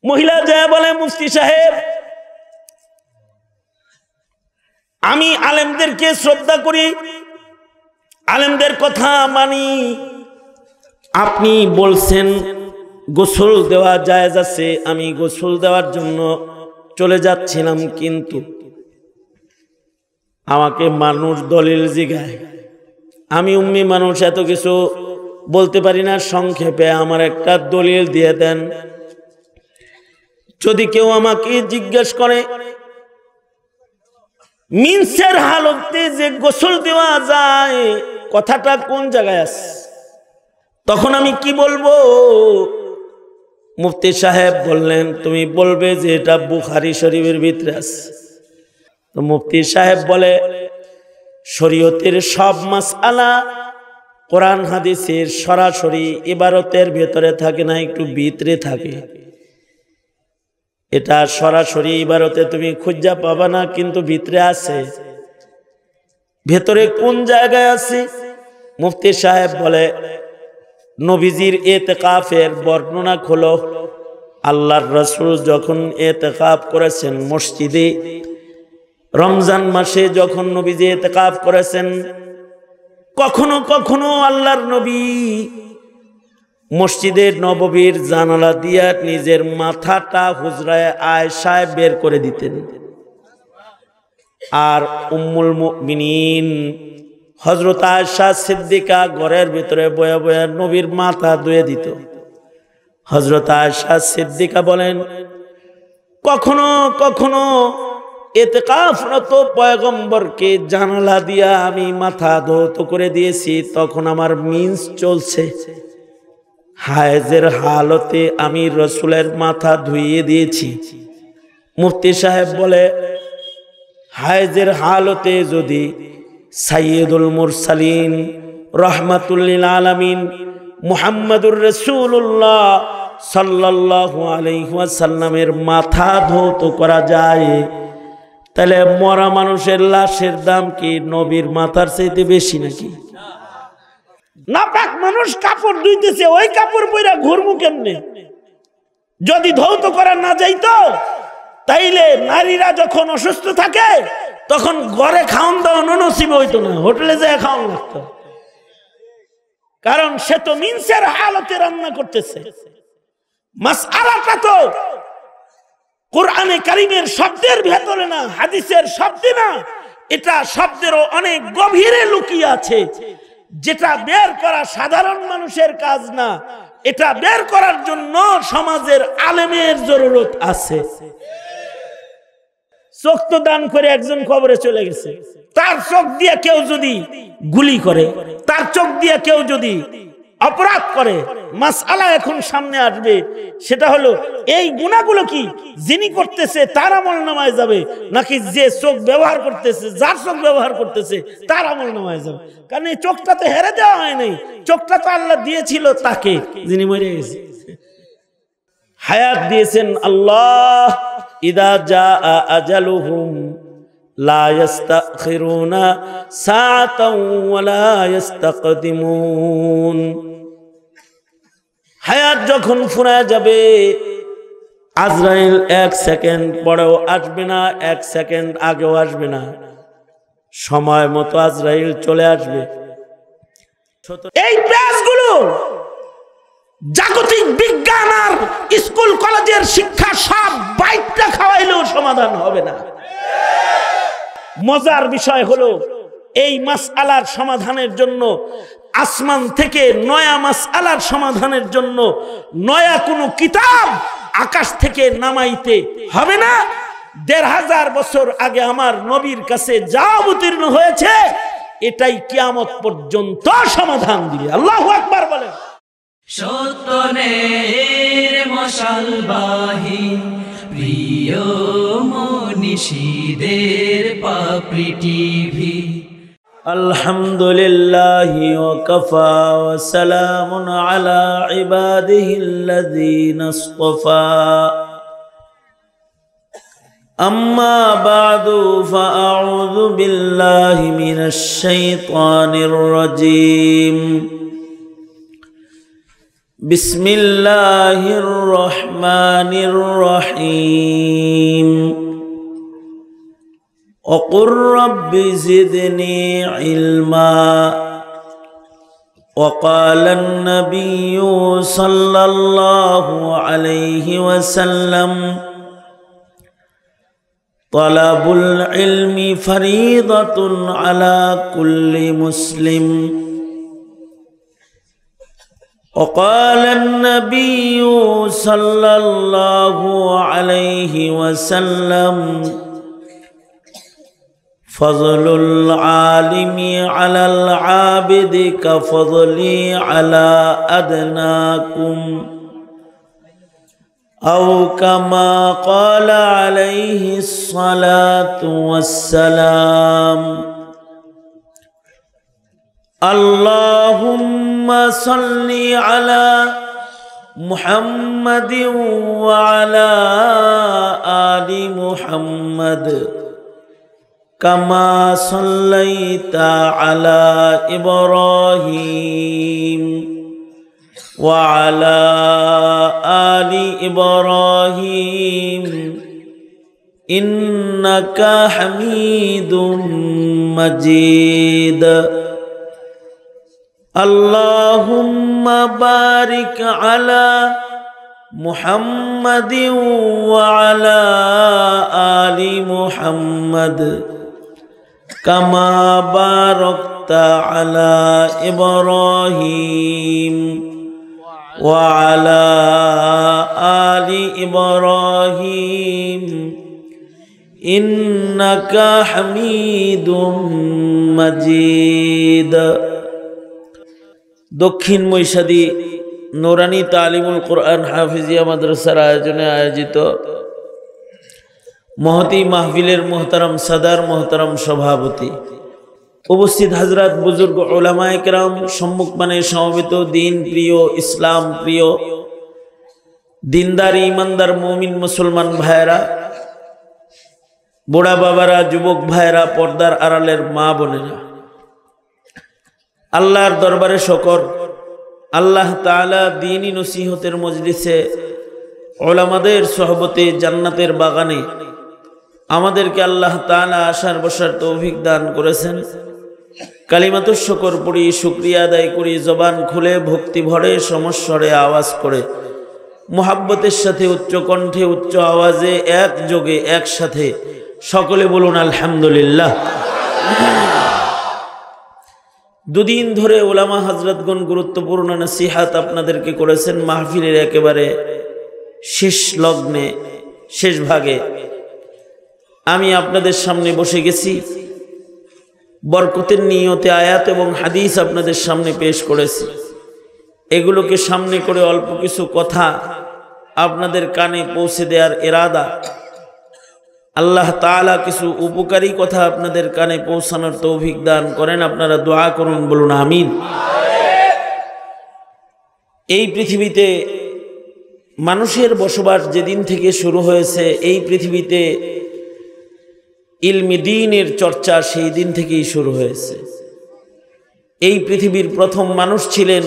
মহিলা যায় বলে, মুফতি সাহেব, আমি আলেমদেরকে শ্রদ্ধা করি, আলেমদের কথা মানি, আপনি বলছেন গোসল দেওয়া জায়েজ আছে, আমি গোসল দেওয়ার জন্য চলে যাচ্ছিলাম, কিন্তু আমাকে মানুষ দলিল জিগায়, আমি উম্মি মানুষ, এত কিছু বলতে পারি না, সংক্ষেপে আমার একটা দলিল দিয়ে দেন। যদি কেউ আমাকে জিজ্ঞেস করে মিন্সের হালতে যে গোসল দেওয়া যায় কথাটা কোন জায়গায় আছে, তখন আমি কি বলবো? মুফতি সাহেব বললেন, তুমি বলবে যে এটা বুখারী শরীফের ভিতরে আছে। তো মুফতি সাহেব বলে, শরীয়তের সব মাসআলা কোরআন হাদিসের সরাসরি ইবারতের ভেতরে থাকে না, একটু ভিতরে থাকে। এটা সরাসরি ইবারতে তুমি খুঁজা পাবা না, কিন্তু ভিতরে আছে। ভেতরে কোন জায়গায় আছে? মুফতি সাহেব বলে, নবীজির ইতিকাফের বর্ণনা খোলো। আল্লাহর রাসূল যখন ইতিকাফ করেছেন মসজিদে, রমজান মাসে যখন নবীজি ইতিকাফ করেছেন, কখনো কখনো আল্লাহর নবী মসজিদের নববীর জানালা দিয়া নিজের মাথাটা হুজরায়ে আয়েশায় বের করে দিতেন, আর উম্মুল মুমিনিন হযরত আয়েশা সিদ্দিকা ঘরের ভিতরে বয়া বয়া নবীর মাথা ধুয়ে দিত। হযরত আয়েশা সিদ্দিকা বলেন, কখনো কখনো ইতিকাফরত পয়গম্বরকে জানালা দিয়া আমি মাথা ধৌত করে দিয়েছি, তখন আমার মিন্স চলছে, হায়েজের হালতে আমি রসুলের মাথা ধুইয়ে দিয়েছি। মুফতি সাহেব বলে, হায়েজের হালতে যদি সাইয়্যিদুল মুরসালিন রাহমাতুল লিল আলামিন মুহাম্মাদুর রাসূলুল্লাহ সাল্লাল্লাহু আলাইহি ওয়াসাল্লামের মাথা ধৌত করা যায়, তাহলে মরা মানুষের লাশের দাম কি নবীর মাথার চাইতে বেশি নাকি? নাপাক মানুষ কাপড় ধুইতেছে, ওই কাপড় পইরা ঘুরমু কেমনে? যদি ধৌত করা না যাইতো, তাইলে নারীরা যখন অসুস্থ থাকে তখন ঘরে খাওন দাওয়ানো নসিব হইতো না, হোটেলে যায় খাওয়ান লাগতো, কারণ সে তো মিন্সের হালতে রান্না করতেছে। মাসআলাটা তো কোরআনে কারীমের শব্দের ভেতরে না, হাদিসের শব্দে না, এটা শব্দেরও অনেক গভীরে লুকিয়ে আছে, যেটা বের করা সাধারণ মানুষের কাজ না, এটা বের করার জন্য সমাজের আলেমের জরুরত আছে। চোখ তো দান করে একজন কবরে চলে গেছে, তার চোখ দিয়ে কেউ যদি গুলি করে, তার চোখ দিয়ে কেউ যদি অপরাধ করে, মাসআলা এখন সামনে আসবে, সেটা হলো এই গুনাহগুলো কি যিনি করতেছে তার আমলনামায় যাবে, নাকি যে চোখ ব্যবহার করতেছে, যার চোখ ব্যবহার করতেছে তার আমলনামায় যাবে? কারণ এই চোখটা তো হেরে দেওয়া হয় নাই, চোখটা তো আল্লাহ দিয়েছিল তাকে যিনি মরে গেছে। হায়াত দিয়েছেন আল্লাহ। ইদা জাআ আজালুহুম লা ইস্তাখিরুনা সাআতাও ওয়া লা ইস্তাকদিমুন। হায়াত যখন ফুরায় যাবে, আজরাইল 1 সেকেন্ড পরেও আসবে না, 1 সেকেন্ড আগেও আসবে না, সময় মতো আজরাইল চলে আসবে। এই পেজগুলো জাগতিক বিজ্ঞান আর স্কুল কলেজের শিক্ষা সব বাইটটা খাওয়াইলেও সমাধান হবে না। মজার বিষয় হলো, এই মাসআলার সমাধানের জন্য আসমান থেকে নয়া মাসআলার সমাধানের জন্য নয়া কোনো কিতাব আকাশ থেকে নামাইতে হবে না। ১৫০০ বছর আগে আমার নবীর কাছে যা অবতীর্ণ হয়েছে, এটাই কিয়ামত পর্যন্ত সমাধান দিবে। আল্লাহু আকবার বলেন। সত্যনের মশালবাহী প্রিয় মনীষীদের পাপড়ি টিভি। আলহামদুলিল্লাহি ওয়া কাফা ওয়া সালামুন আলা ইবাদিহিল্লাযীনা ইসতাফা। আম্মা বা'দু ফাআউযু বিল্লাহি মিনাশ শাইতানির রাজীম। বিসমিল্লাহির রহমানির রহিম وقل رب زدني علما وقال النبي صلى الله عليه وسلم طلب العلم فريضة على كل مسلم وقال النبي صلى الله عليه وسلم فضل العالم على العابد كفضلي على أدناكم أو كما قال عليه الصلاة والسلام اللهم صل على محمد وعلى آل محمد كما صليت على إبراهيم وعلى آل إبراهيم إنك حميد مجيد اللهم بارك على محمد وعلى آل محمد كما باركت على إبراهيم وعلى آل إبراهيم إنك حميد مجيد দক্ষিণ মৈশাদী নুরানি তালিমুল কোরআন হাফিজিয়া মাদ্রাসার আয়োজনে আয়োজিত মহতি মাহফিলের মোহতারাম সাদার মোহতারাম সভাপতি উপস্থিত হযরত বুজুর্গ উলামায়ে কেরাম সম্মুখমানে সমবেত দিন প্রিয় ইসলাম প্রিয় দিনদার ইমানদার মুমিন মুসলমান ভাইরা বুড়া বাবারা যুবক ভাইরা পর্দার আড়ালের মা বোনেরা আল্লাহর দরবারে শুকর আল্লাহ তাআলা দ্বীনি নসিহতের মজলিসে উলামাদের সোহবতে জান্নাতের বাগানে আমাদেরকে আল্লাহ তাআলা আসার বসার তৌফিক দান করেছেন। কালিমাতুশ শুকর পড়ি, শুকরিয়া আদায় করি, জবান খুলে ভক্তি ভরে সমস্বরে আওয়াজ করে মুহাব্বতের সাথে উচ্চ কণ্ঠে উচ্চ আওয়াজে একযোগে একসাথে সকলে বলুন আলহামদুলিল্লাহ। দুদিন ধরে উলামা হযরতগণ গুরুত্বপূর্ণ নসিহত আপনাদেরকে করেছেন। মাহফিলের একেবারে শেষ লগ্নে শেষ ভাগে আমি আপনাদের সামনে বসে গেছি, বরকতের নিয়তে আয়াত এবং হাদিস আপনাদের সামনে পেশ করেছি। এগুলোকে সামনে করে অল্প কিছু কথা আপনাদের কানে পৌঁছে দেওয়ার ইরাদা, আল্লাহ তাআলা কিছু উপকারী কথা আপনাদের কানে পৌঁছানোর তৌফিক দান করেন। আপনারা দোয়া করুন, বলুন আমিন। এই পৃথিবীতে মানুষের বসবাস যেদিন থেকে শুরু হয়েছে, এই পৃথিবীতে ইলমি দ্বীনের চর্চা সেই দিন থেকেই শুরু হয়েছে। এই পৃথিবীর প্রথম মানুষ ছিলেন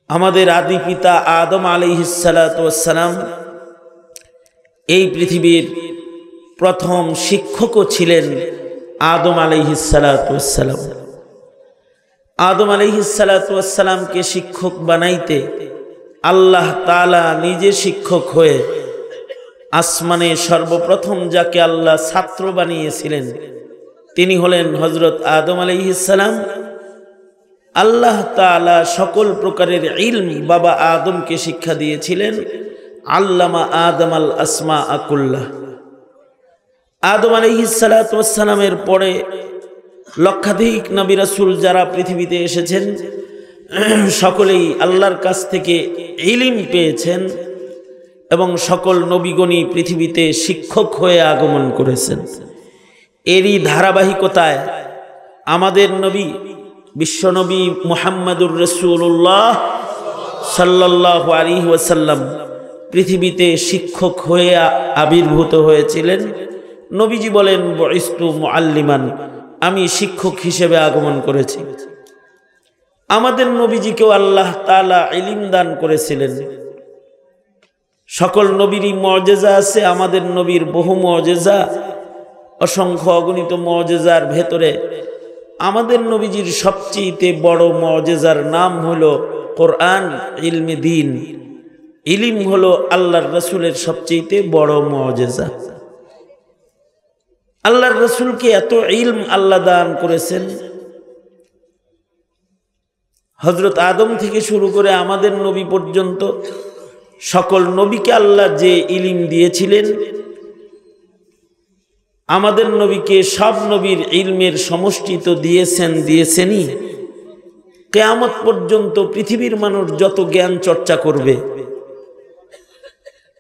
আমাদের আদি পিতা আদম আলাইহিস সালাতু ওয়াস সালাম। এই পৃথিবীর প্রথম শিক্ষকও ছিলেন আদম আলাইহিস সালাতু ওয়াস সালাম। আদম আলাইহিস সালাতু ওয়াস সালামকে শিক্ষক বানাইতে আল্লাহ তাআলা নিজে শিক্ষক হয়ে আসমানে সর্বপ্রথম যাকে আল্লাহ ছাত্র বানিয়েছিলেন তিনি হলেন হযরত আদম আলাইহিস সালাম। আল্লাহ তাআলা সকল প্রকারের ইলম বাবা আদমকে শিক্ষা দিয়েছিলেন। আল্লামা আদম আল আসমা আকুল্লাহ। আদম আলাইহিস সালাতু ওয়াস সালামের পরে লক্ষাধিক নবী রাসূল যারা পৃথিবীতে এসেছেন সকলেই আল্লাহর কাছ থেকে ইলম পেয়েছেন এবং সকল নবীগণই পৃথিবীতে শিক্ষক হয়ে আগমন করেছেন। এরই ধারাবাহিকতায় আমাদের নবী বিশ্বনবী মুহাম্মদুর রাসূলুল্লাহ সাল্লাল্লাহু আলাইহি ওয়াসাল্লাম পৃথিবীতে শিক্ষক হয়ে আবির্ভূত হয়েছিলেন। নবীজি বলেন, বুইস্তু মুআল্লিমান, আমি শিক্ষক হিসেবে আগমন করেছি। আমাদের নবীজিকেও আল্লাহ তাআলা ইলম দান করেছিলেন। সকল নবীরই মুআজিজা আছে, আমাদের নবীর বহু মুআজিজা, অসংখ্য অগণিত মুআজিজার ভেতরে আমাদের নবীজির সবচেয়ে বড় মুআজিজার নাম হলো কোরআন, ইলমে দ্বীন। ইলম হলো আল্লাহর রাসূলের সবচেয়ে বড় মুআজিজা। আল্লাহর রাসূলকে এত ইলম আল্লাহ দান করেছেন, হযরত আদম থেকে শুরু করে আমাদের নবী পর্যন্ত সকল নবীকে আল্লাহ যে ইলম দিয়েছিলেন, আমাদের নবীকে সব নবীর ইলমের সমষ্টি তো দিয়েছেনই। কিয়ামত পর্যন্ত পৃথিবীর মানুষ যত জ্ঞান চর্চা করবে,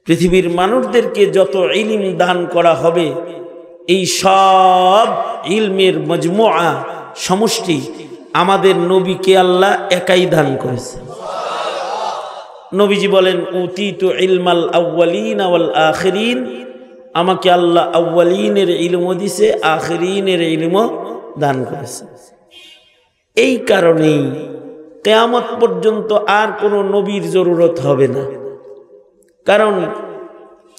পৃথিবীর মানুষদেরকে যত ইলম দান করা হবে, এই সব ইলমের মজমুআ সমষ্টি আমাদের নবীকে আল্লাহ একাই দান করেছে। নবীজি বলেন, উতিতু ইলমাল আউয়ালিন ওয়াল আখিরিন, আমাকে আল্লাহ আউয়ালিনের ইলমও দিছে, আখিরিনের ইলমও দান করেছে। এই কারণেই কিয়ামত পর্যন্ত আর কোনো নবীর জরুরত হবে না। কারণ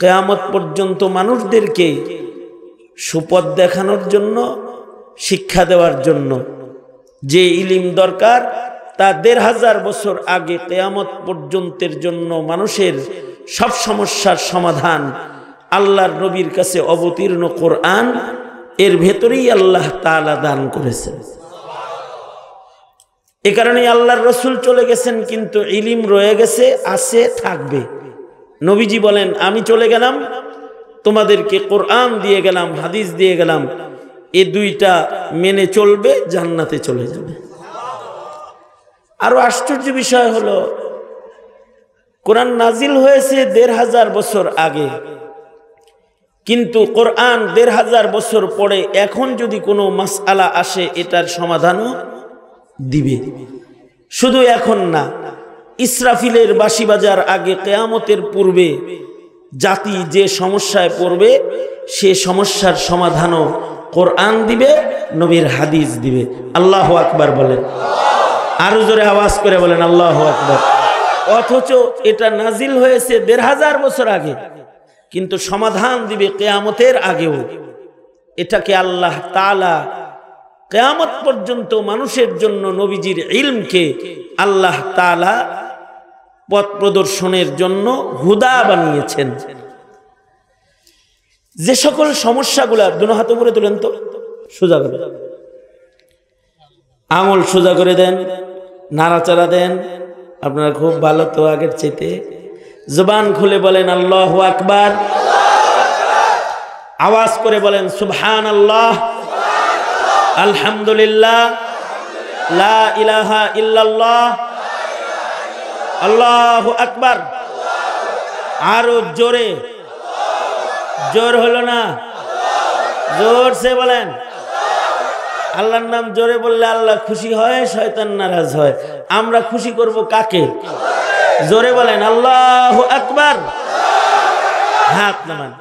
কিয়ামত পর্যন্ত মানুষদেরকে সুপথ দেখানোর জন্য, শিক্ষা দেওয়ার জন্য যে ইলম দরকার, তা ১৫০০ বছর আগে কিয়ামত পর্যন্তের জন্য মানুষের সব সমস্যার সমাধান আল্লাহর নবীর কাছে অবতীর্ণ কোরআন, এর ভেতরেই আল্লাহ তাআলা দান করেছেন। এ কারণে আল্লাহর রাসূল চলে গেছেন, কিন্তু ইলম রয়ে গেছে, আছে, থাকবে। নবীজি বলেন, আমি চলে গেলাম, তোমাদেরকে কোরআন দিয়ে গেলাম, হাদিস দিয়ে গেলাম, এই দুইটা মেনে চলবে, জান্নাতে চলে যাবে। আরো আশ্চর্য বিষয় হলো, কোরআন নাজিল হয়েছে ১৫০০ বছর আগে, কিন্তু কোরআন ১৫০০ বছর পরে এখন যদি কোনো মাসআলা আসে, এটার সমাধানও দিবে। শুধু এখন না, ইসরাফিলের বাঁশি বাজার আগে, কিয়ামতের পূর্বে জাতি যে সমস্যায় পড়বে, সে সমস্যার সমাধানও কোরআন দিবে, নবীর হাদিস দিবে। আল্লাহু আকবার বলেন, আরো জোরে আওয়াজ করে বলেন আল্লাহু আকবার। অথচ এটা নাজিল হয়েছে ১৫০০ বছর আগে, কিন্তু সমাধান দিবে কিয়ামতের আগেও। এটাকে আল্লাহ তাআলা কিয়ামত পর্যন্ত মানুষের জন্য নবীজির ইলমকে আল্লাহ তাআলা পথ প্রদর্শনের জন্য হুদা বানিয়েছেন। যে সকল সমস্যাগুলা, দুনো হাত উপরে তুলেন তো, সোজা করে আঙুল সোজা করে দেন, নাড়াচাড়া দেন, আপনারা খুব ভালো তো আগের চাইতে। জবান খুলে বলেন আল্লাহু আকবার, আওয়াজ করে বলেন সুবহানাল্লাহ, আলহামদুলিল্লাহ, লা ইলাহা ইল্লাল্লাহ, আল্লাহু আকবার। আরো জোরে, জোর হলো না, জোরসে বলেন। আল্লাহর নাম জোরে বললে আল্লাহ খুশি হয়, শয়তান নারাজ হয়। আমরা খুশি করব কাকে? জোরে বলেন আল্লাহু আকবার, হাত নামান।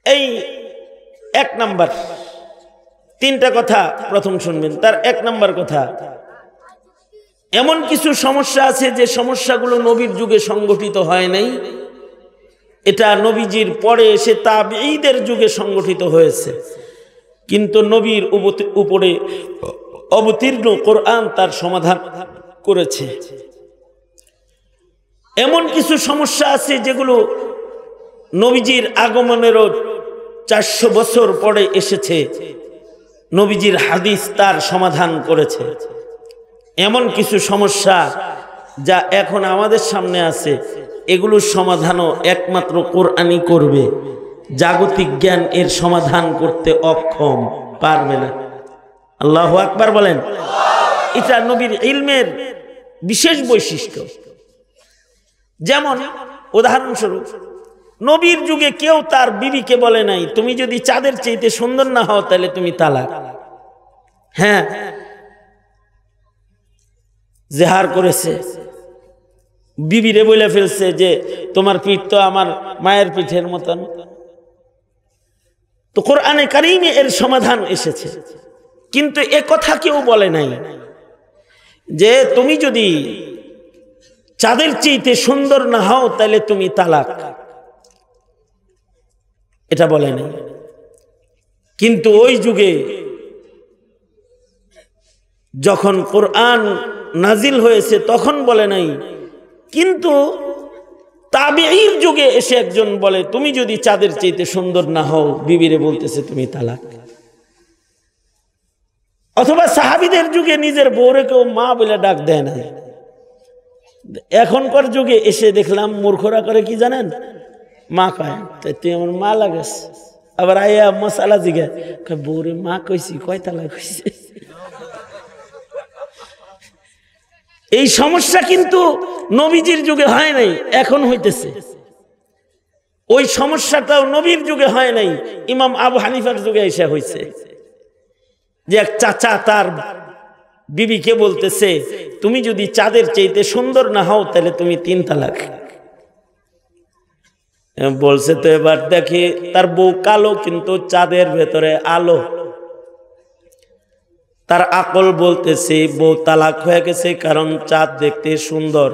এই এক নাম্বার, তিনটা কথা প্রথম শুনবেন। তার এক নাম্বার কথা, এমন কিছু সমস্যা আছে যে সমস্যাগুলো নবীর যুগে সংগঠিত হয় নাই, এটা নবীজির পরে এসে তাবেঈদের যুগে সংগঠিত হয়েছে। কিন্তু নবীর উপরে অবতীর্ণ কোরআন তার সমাধান করেছে। এমন কিছু সমস্যা আছে যেগুলো নবীজির আগমনেরও ৪০০ বছর পরে এসেছে, নবীজির হাদিস তার সমাধান করেছে। এমন কিছু সমস্যা যা এখন আমাদের সামনে আছে, এগুলোর সমাধানও একমাত্র কোরআনই করবে। জাগতিক জ্ঞান এর সমাধান করতে অক্ষম, পারবে না। আল্লাহু আকবার বলেন। এটা নবীর ইলমের বিশেষ বৈশিষ্ট্য। যেমন উদাহরণস্বরূপ, নবীর যুগে কেউ তার বিবিকে বলে নাই, তুমি যদি চাঁদের চাইতে সুন্দর না হও তাহলে তুমি তালাক। হ্যাঁ, জেহার করেছে, বিবিরে বলে ফেলছে যে তোমার পিঠ তো আমার মায়ের পিঠের মতন। তো কোরআনে কারীমে এর সমাধান এসেছে, কিন্তু এ কথা কেউ বলে নাই। যে তুমি যদি চাঁদের চেয়ে সুন্দর না হও তাহলে তুমি তালাক, এটা বলে নাই। কিন্তু ওই যুগে যখন কোরআন নাজিল হয়েছে তখন বলে নাই, কিন্তু তাবেঈর যুগে এসে একজন বলে তুমি যদি চাঁদের চাইতে সুন্দর না হও, বিবিরে বলতেছে তুমি তালাক। অথবা সাহাবীদের যুগে নিজের বউরে কেউ মা বলে ডাক দেয় না। এখনকার যুগে এসে দেখলাম মূর্খরা করে কি জানেন, মা কয়, তাই তুই আমার মা লাগাস। আবার আয়া মশালা জিগা, বউরে মা কইছি, কয় তালাক হইছে। এই সমস্যা কিন্তু নবীজির যুগে হয় নাই, এখন হইতেছে। ওই সমস্যাটাও নবীর যুগে হয় নাই, ইমাম আবু হানিফার যুগে এসে হয়েছে। যে এক চাচা তার বিবিকে বলতেছে তুমি যদি চাঁদের চাইতে সুন্দর না হও তাহলে তুমি 3 তালাক। বলছে তো এবার দেখি, তার বউ কালো কিন্তু চাঁদের ভেতরে আলো। তার আকল বলতেছে বউ তালাক হয়ে গেছে, কারণ চাঁদ দেখতে সুন্দর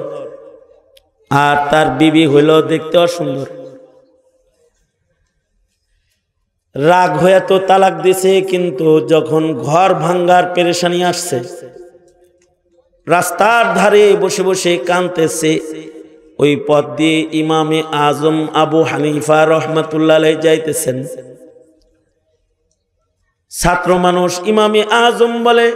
আর তার বিবি হইল দেখতে অসুন্দর। রাগ হয়ে তো তালাক দিছে, কিন্তু যখন ঘর ভাঙ্গার পেরেশানি আসছে, রাস্তার ধারে বসে বসে কাঁদতেছে, ওই পথ দিয়ে ইমামে আজম আবু হানিফা রহমাতুল্লাহ আলাইহি যাইতেছেন। ছাত্র মানুষ ইমামে আজম বলে,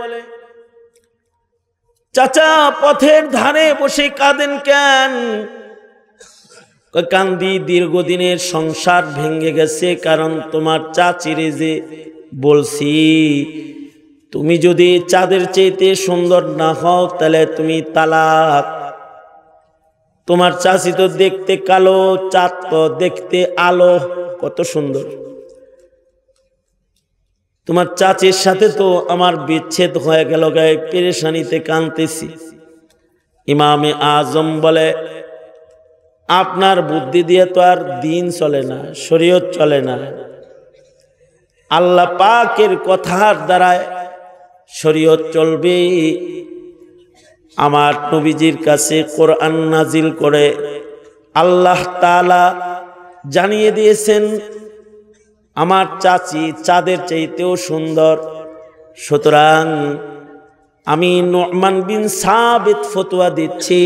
চাচা পথের ধারে বসে কাঁদেন কেন? কান্দি, দীর্ঘদিনের সংসার ভেঙে গেছে, কারণ তোমার চাচিরে যে বলছি তুমি যদি চাঁদের চাইতে সুন্দর না হও তাহলে তুমি তালাক। তোমার চাচি তো দেখতে কালো, চাঁদ তো দেখতে আলো, কত সুন্দর। তোমার চাচির সাথে তো আমার বিচ্ছেদ হয়ে গেল, গায়ে পেরেশানিতে কাঁদতেছি। ইমামে আজম বলে, আপনার বুদ্ধি দিয়ে তো আর দিন চলে না, শরীয়ত চলে না। আল্লাহ পাকের কথার দ্বারায় শরীয়ত চলবে। আমার নবীজির কাছে কোরআন নাজিল করে আল্লাহ তাআলা জানিয়ে দিয়েছেন আমার চাচি চাঁদের চাইতেও সুন্দর। সুতরাং আমি নু'মান বিন সাবিত ফতোয়া দিচ্ছি,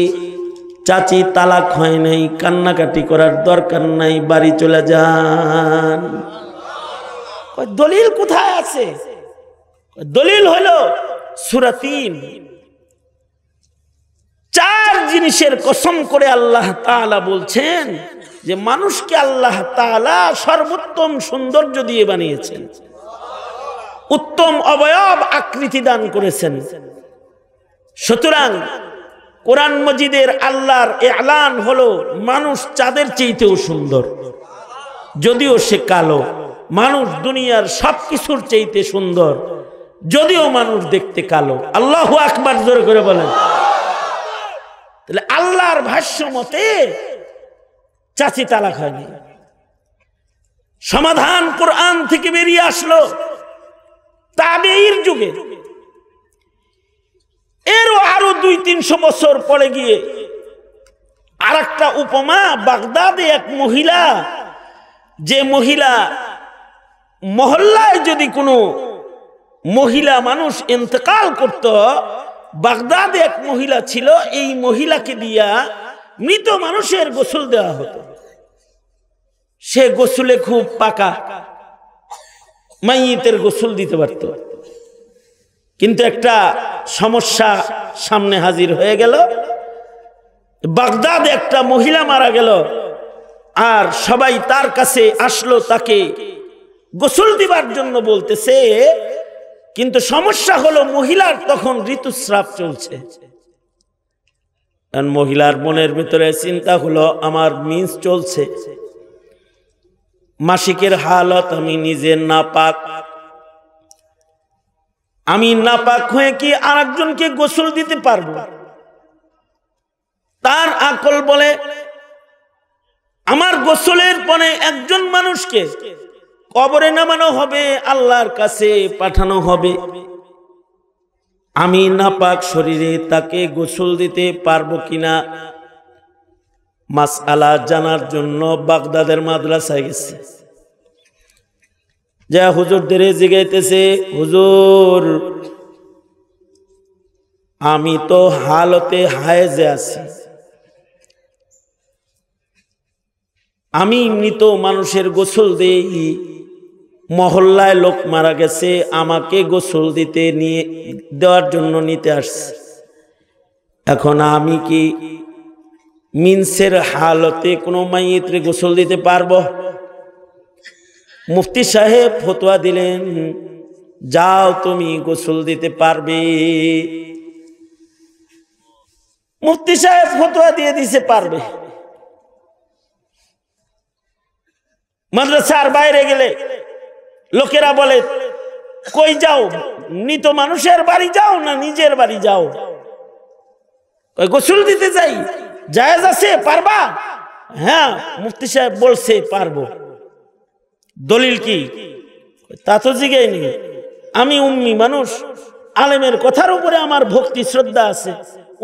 চাচি তালাক হয় নাই, কান্নাকাটি করার দরকার নাই, বাড়ি চলে যান। দলিল কোথায় আছে? দলিল হলো সূরা ৩। 4 জিনিসের কসম করে আল্লাহ তাআলা বলছেন যে মানুষকে আল্লাহ তাআলা সর্বোত্তম সৌন্দর্য দিয়ে বানিয়েছেন, উত্তম অবয়ব আকৃতি দান করেছেন। সুতরাং কোরআন মজিদের আল্লাহর এলান হলো মানুষ চাঁদের চাইতেও সুন্দর, যদিও সে কালো। মানুষ দুনিয়ার সবকিছুর চাইতে সুন্দর, যদিও মানুষ দেখতে কালো। আল্লাহু আকবার, জোরে করে বলেন। তাহলে আল্লাহর ভাষ্য মতে চাচি তালাক হয়নি। সমাধান কোরআন থেকে বেরিয়ে আসলো তাবেঈর যুগে। এরও আরো 200-300 বছর পরে গিয়ে আর একটা উপমা, বাগদাদে এক মহিলা, যে মহিলা মহল্লায় যদি কোনো মহিলা মানুষ ইন্তেকাল করত, বাগদাদে এক মহিলা ছিল, এই মহিলাকে দিয়া মৃত মানুষের গোসল দেওয়া হতো। সে গোসলে খুব পাকা, মাইয়িতের গোসল দিতে পারত। কিন্তু একটা সমস্যা সামনে হাজির হয়ে গেল। বাগদাদে একটা মহিলা মারা গেল, আর সবাই তার কাছে আসলো তাকে গোসল দিবার জন্য বলতেছে। কিন্তু সমস্যা হলো মহিলার তখন ঋতুস্রাব চলছে। মহিলার মনের ভিতরে চিন্তা হলো আমার মিন্স চলছে, মাসিকের হালত, আমি নিজে নাপাক, আমি নাপাক হয়ে কি আরেকজনকে গোসল দিতে পারবো? তার আকল বলে আমার গোসলের পরে একজন মানুষকে কবরে নামানো হবে, আল্লাহর কাছে পাঠানো হবে। আমি নাপাক শরীরে তাকে গোসল দিতে পারবো কিনা মাসআলা জানার জন্য বাগদাদের মাদ্রাসায় গেছে। যা হুজুরদের জিগাইতেছে, হুজুর আমি তো হালতে হায়েজে আছি, আমি মৃত মানুষের গোসল দেই, মহল্লায় লোক মারা গেছে, আমাকে গোসল দিতে নিয়ে দেওয়ার জন্য নিতে আসছে। এখন আমি কি মিনসের হালতে কোনো মাইয়িতরে গোসল দিতে পারবো? মুফতি সাহেব ফতোয়া দিলেন, যাও তুমি গোসল দিতে পারবে। মুফতি সাহেব ফতোয়া দিয়ে দিছে পারবে। মাদ্রাসার বাইরে গেলে লোকেরা বলে, কই যাও, মৃত মানুষের বাড়ি যাও না নিজের বাড়ি যাও? গোসল দিতে যাই, জায়েজ আছে, পারবা? হ্যাঁ, মুফতি সাহেব বলছে পারবো। দলিল কি? তা তো জিজ্ঞাসা, আমি উম্মি মানুষ, আলেমের কথার উপরে আমার ভক্তি শ্রদ্ধা আছে,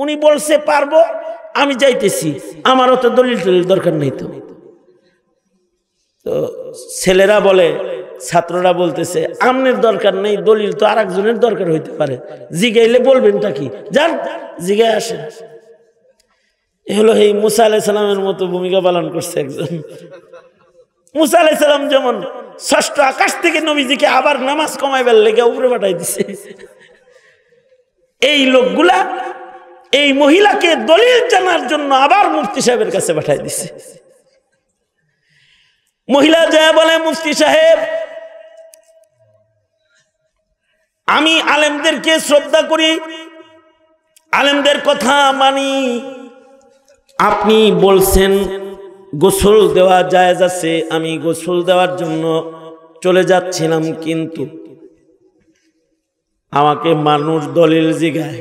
উনি বলছে পারবো, আমি যাইতেছি, আমারও তো দলিল টলিল দরকার নেই। তো ছেলেরা বলে, ছাত্ররা বলতেছে, আমনের দরকার নেই, দলিল তো আর একজনের দরকার হইতে পারে, জিগাইলে বলবেনটা কি, যান জিগায় আসেন। এ হলো এই মুসা আলাইহিস সালামের মতো ভূমিকা পালন করছে একজন। মুসা আলাইহিস সালাম যেমন ষষ্ঠ আকাশ থেকে নবীজিকে আবার নামাজ কমাইবার লেগে উপরে পাঠাই দিছে, এই লোকগুলা এই মহিলাকে দলিল জানার জন্য আবার মুফতি সাহেবের কাছে পাঠাই দিছে। মহিলা যায় বলে, মুফতি সাহেব আমি আলেমদেরকে শ্রদ্ধা করি, আলেমদের কথা মানি, আপনি বলছেন গোসল দেওয়া জায়েজ আছে, আমি গোসল দেওয়ার জন্য চলে যাচ্ছিলাম, কিন্তু আমাকে মানুষ দলিল জিগায়,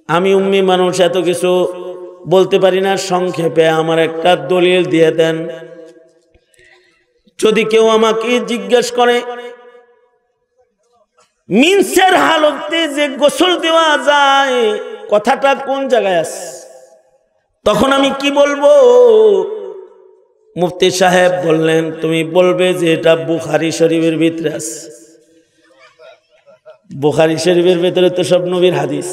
আমি উম্মি মানুষ, এত কিছু বলতে পারি না, সংক্ষেপে আমার একটা দলিল দিয়ে দেন। যদি কেউ আমাকে জিজ্ঞেস করে মিনসের হালতে যে গোসল দেওয়া যায় কথাটা কোন জায়গায় আছে, তখন আমি কি বলবো? মুফতি সাহেব বললেন, তুমি বলবে যে এটা বুখারী শরীফের ভিতরে আছে। বুখারী শরীফের ভিতরে তো সব নবীর হাদিস,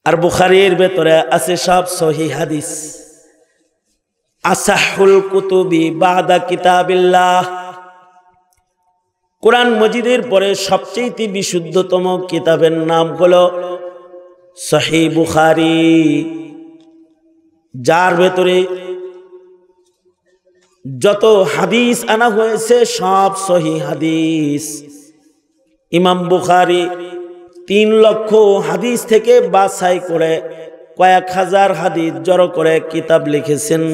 আর বুখারীর ভিতরে আছে সব সহিহ হাদিস। আসাহুল কুতুবি বাদা কিতাবিল্লাহ, কোরআন মজিদের পরে সবচেয়ে বিশুদ্ধতম কিতাবের নাম হলো সহিহ বুখারী, যার ভেতরে যত হাদিস আনা হয়েছে সব সহিহ হাদিস। ইমাম বুখারী 3 লক্ষ হাদিস থেকে বাছাই করে কয়েক হাজার হাদিস জড়ো করে কিতাব লিখেছেন,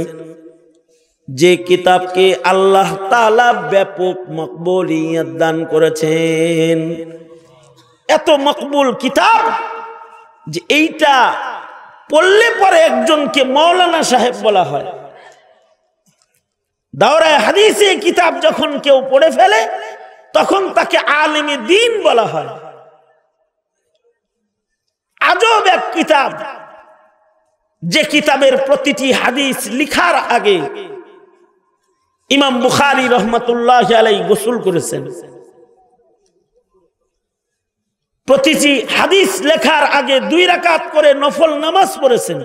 যে কিতাবকে আল্লাহ তাআলা ব্যাপক মকবুলিয়ত দান করেছেন। এত মকবুল কিতাব যে এইটা পড়লে পরে একজনকে মাওলানা সাহেব বলা হয়। দাওরায়ে হাদিসে কিতাব যখন কেউ পড়ে ফেলে তখন তাকে আলেমে দ্বীন বলা হয়। আজব এক কিতাব, যে কিতাবের প্রতিটি হাদিস লিখার আগে ইমাম বুখারী রহমাতুল্লাহি আলাইহি গোসল করেছেন। প্রতিটি হাদিস লেখার আগে 2 রাকাত করে নফল নামাজ পড়েছেন।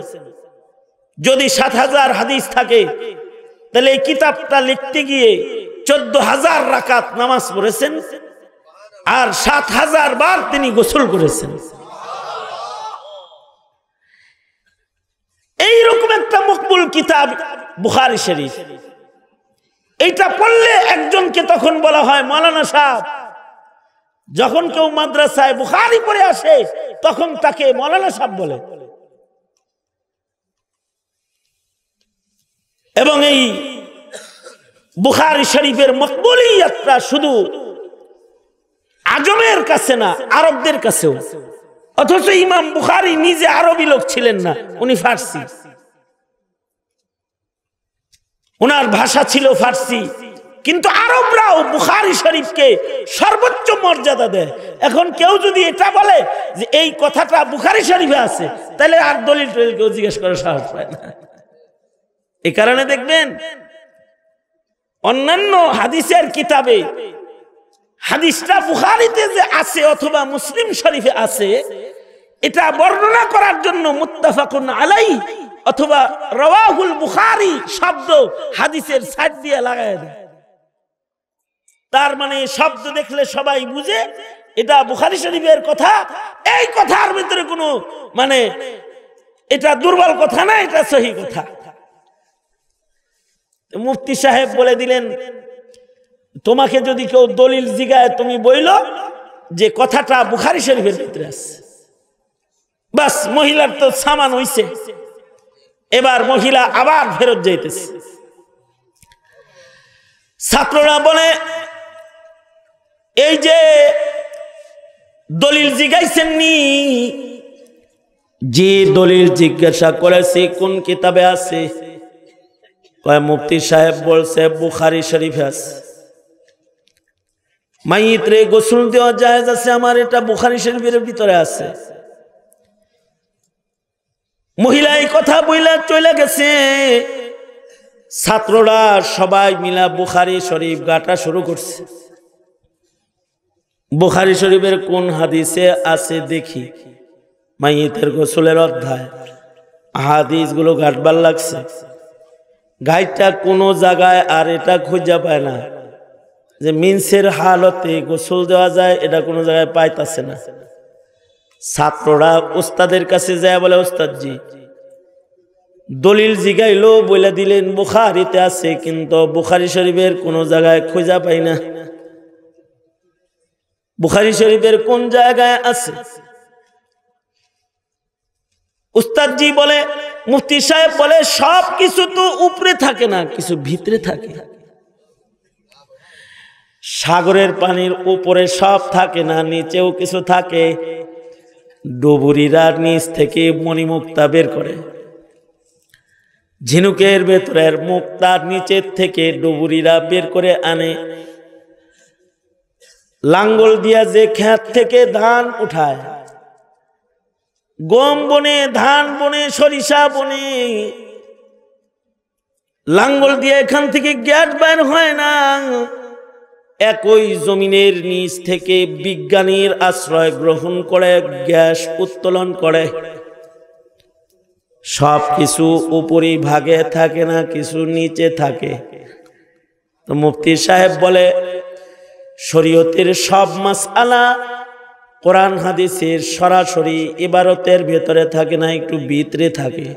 যদি 7000 হাদিস থাকে তাহলে এই কিতাবটা লিখতে গিয়ে 14000 রাকাত নামাজ পড়েছেন, আর 7000 বার তিনি গোসল করেছেন। এইরকম একটা মকবুল কিতাব বুখারী শরীফ, এইটা পড়লে একজনকে তখন বলা হয় মাওলানা সাহেব। যখন কেউ মাদ্রাসায় বুখারী পড়ে আসে তখন তাকে মাওলানা সাহেব বলে। এবং এই বুখারী শরীফের মকবুলিয়তটা শুধু আজমের কাছে না, আরবদের কাছেও। অথচ ইমাম বুখারী নিজে আরবি লোক ছিলেন না, উনি ফার্সি। ওনার ভাষা ছিল ফার্সি, কিন্তু আরবরাও বুখারী শরীফকে সর্বোচ্চ মর্যাদা দেয়। এখন কেউ যদি এটা বলে যে এই কথাটা বুখারী শরীফে আছে, তাহলে আর দলিল টলিল কেউ জিজ্ঞেস করার সাহস পায় না। এই কারণে দেখবেন অন্যান্য হাদিসের কিতাবে হাদিসটা বুখারীতে যে আছে অথবা মুসলিম শরীফে আছে, এটা বর্ণনা করার জন্য মুত্তাফাকুন আলাইহি অথবা রাওয়াহুল বুখারী শব্দ হাদিসের সাইড দিয়ে লাগায় দেয়। তার মানে শব্দ দেখলে সবাই বুঝে এটা বুখারী শরীফের কথা। এই কথার ভিতরে কোনো মানে এটা দুর্বল কথা না, এটা সহি কথা। মুফতি সাহেব বলে দিলেন, তোমাকে যদি কেউ দলিল জিগায় তুমি বইল যে কথাটা বুখারী শরীফের ভিতরে আছে। বাস, মহিলার তো সামান হইছে। এবার মহিলা আবার ফেরত যাইতেছে। ছাত্ররা বলে, এই যে দলিল জিগাইছেন নি, যে দলিল জিজ্ঞাসা করেছি কোন কিতাবে আছে? কয় মুফতি সাহেব বলছে বুখারী শরীফে আছে। মাইয়িতরে গোসল দেওয়া জায়েজ আছে, আমার এটা বুখারী শরীফের ভিতরে আছে। মহিলা এই কথা বইলা চলে গেছে। ছাত্ররা সবাই মিলা বুখারী শরীফ গাটা শুরু করছে। বুখারী শরীফের কোন হাদিসে আছে দেখি। মাইয়িতের গোসলের অধ্যায় হাদিসগুলো ঘাটবার লাগছে। গাইটা কোনো জায়গায় আর এটা খুঁজে পায় না যে মিন্সের হালতে গোসল দেওয়া যায়, এটা কোনো জায়গায় পাইতাছে না। ছাত্ররা ওস্তাদের কাছে যায়, বলে ওস্তাদজি দলিল জিগাইলো, বলে দিলেন বুখারীতে আছে, কিন্তু বুখারী শরীফের কোনো জায়গায় খুঁজে পাই না। বুখারী শরীফের কোন জায়গায় আছে? উস্তাদজি বলে, মুফতি সাহেব বলে সব কিছু তো উপরে থাকে না, কিছু ভিতরে থাকে। সাগরের পানির উপরে সব থাকে না, নিচেও কিছু থাকে। ডুবুরিরা নিচ থেকে মণিমুক্তা বের করে, ঝিনুকের ভেতরের মুক্তার নিচের থেকে ডুবুরিরা বের করে আনে। লাঙ্গল দিয়া যে ক্ষেত থেকে ধান উঠায়, গম বনে, ধান বনে, সরিষা বনে, লাঙ্গল দিয়ে এখান থেকে গ্যাস বের হয় না। একই জমিনের নিচ থেকে বিজ্ঞানীর আশ্রয় গ্রহণ করে গ্যাস উত্তোলন করে। সব কিছু উপরি ভাগে থাকে না, কিছু নিচে থাকে। তো মুফতি সাহেব বলে শরীয়তের সব মাসআলা কোরআন হাদিসের সরাসরি ইবারতের ভেতরে থাকে না, একটু ভিতরে থাকে।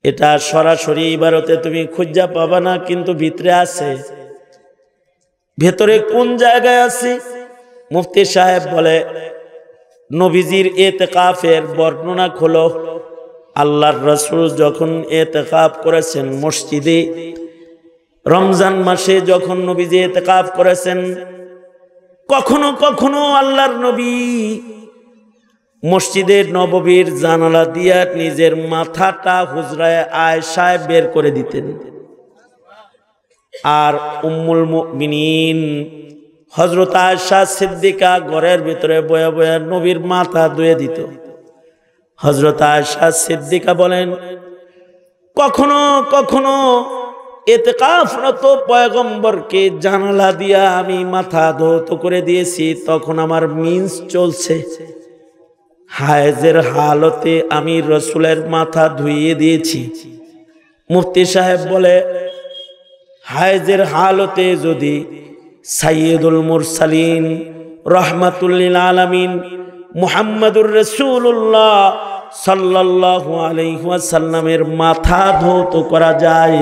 এটা সরাসরি ইবারতে তুমি খুঁজা পাবা না, কিন্তু ভিতরে আছে। ভেতরে কোন জায়গায় আছে? মুফতি সাহেব বলে নবীজির ইতিকাফের বর্ণনা খোলো। আল্লাহর রাসূল যখন ইতিকাফ করেছেন মসজিদে, রমজান মাসে যখন নবীজি ইতিকাফ করেছেন, কখনো কখনো আল্লাহর নবী মসজিদের নববীর জানালা দিয়া নিজের মাথাটা হুজরায়ে আয়েশায় বের করে দিতেন। আর উম্মুল মুমিনিন হযরত আয়েশা সিদ্দিকা ঘরের ভিতরে বয়া বয়া নবীর মাথা ধুয়ে দিত। হযরত আয়েশা সিদ্দিকা বলেন, কখনো কখনো ইতিকাফরত পয়গম্বরকে জানালা দিয়া আমি মাথা ধৌত করে দিয়েছি, তখন আমার মিন্স চলছে। হায়েজের হালতে আমি রসুলের মাথা ধুইয়ে দিয়েছি। মুফতি সাহেব বলে হায়েজের হালতে যদি সাইয়্যিদুল মুরসালিন রাহমাতুল লিল আলামিন মুহাম্মাদুর রাসূলুল্লাহ সাল্লাল্লাহু আলাইহি ওয়াসাল্লামের মাথা ধৌত করা যায়,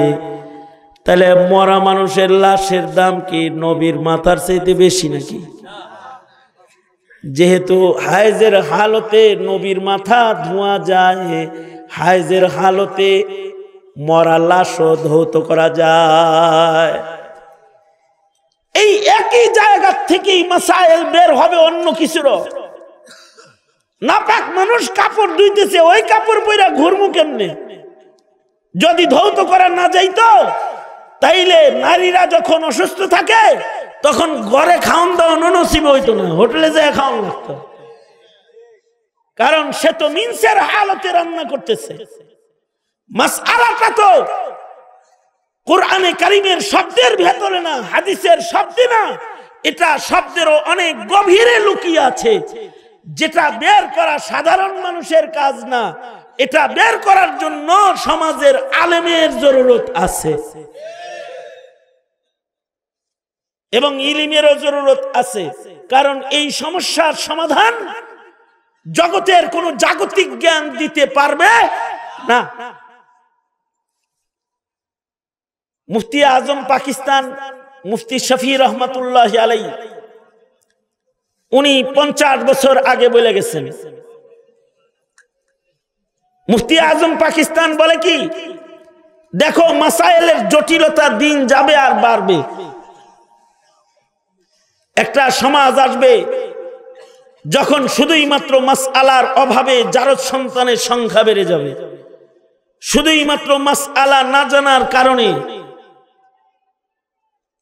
তাহলে মরা মানুষের লাশের দাম কি নবীর মাথার চাইতে বেশি নাকি? যেহেতু হায়েজের হালতে নবীর মাথা ধোয়া যায়, হায়েজের হালতে মরা লাশও ধৌত করা যায়। এই একই জায়গা থেকেই মাসাইল বের হবে অন্য কিছুর। নাপাক মানুষ কাপড় ধুইতেছে, ওই কাপড় পইরা ঘুরমু কেমনে? যদি ধৌত করা না যাইতো তাইলে নারীরা যখন অসুস্থ থাকে তখন ঘরে খাওয়ান দাওয়ান নসিব হইতো না, হোটেলে যায় খাওয়ান লাগতো। কারণ সে তো মিনসের হালতে রান্না করতেছে। মাসআলাটা তো কোরআনে কারীমের শব্দের ভেতরে না, হাদিসের শব্দে না, এটা শব্দেরও অনেক গভীরে লুকিয়ে আছে, যেটা বের করা সাধারণ মানুষের কাজ না। এটা বের করার জন্য সমাজের আলেমের জরুরত আছে এবং ইলমেরও জরুরত আছে। কারণ এই সমস্যার সমাধান জগতের কোন জাগতিক জ্ঞান দিতে পারবে না। মুফতি আজম পাকিস্তান মুফতি শফি রহমতুল্লাহ আলাইহি উনি 50 বছর আগে বলে গেছেন। মুফতি আজম পাকিস্তান বলে কি, দেখো মাসাইলের জটিলতা দিন যাবে আর বাড়বে। একটা সমাজ আসবে যখন শুধুই মাত্র মাসআলার অভাবে জারজ সন্তানের সংখ্যা বেড়ে যাবে, শুধুই মাত্র মাসআলা না জানার কারণে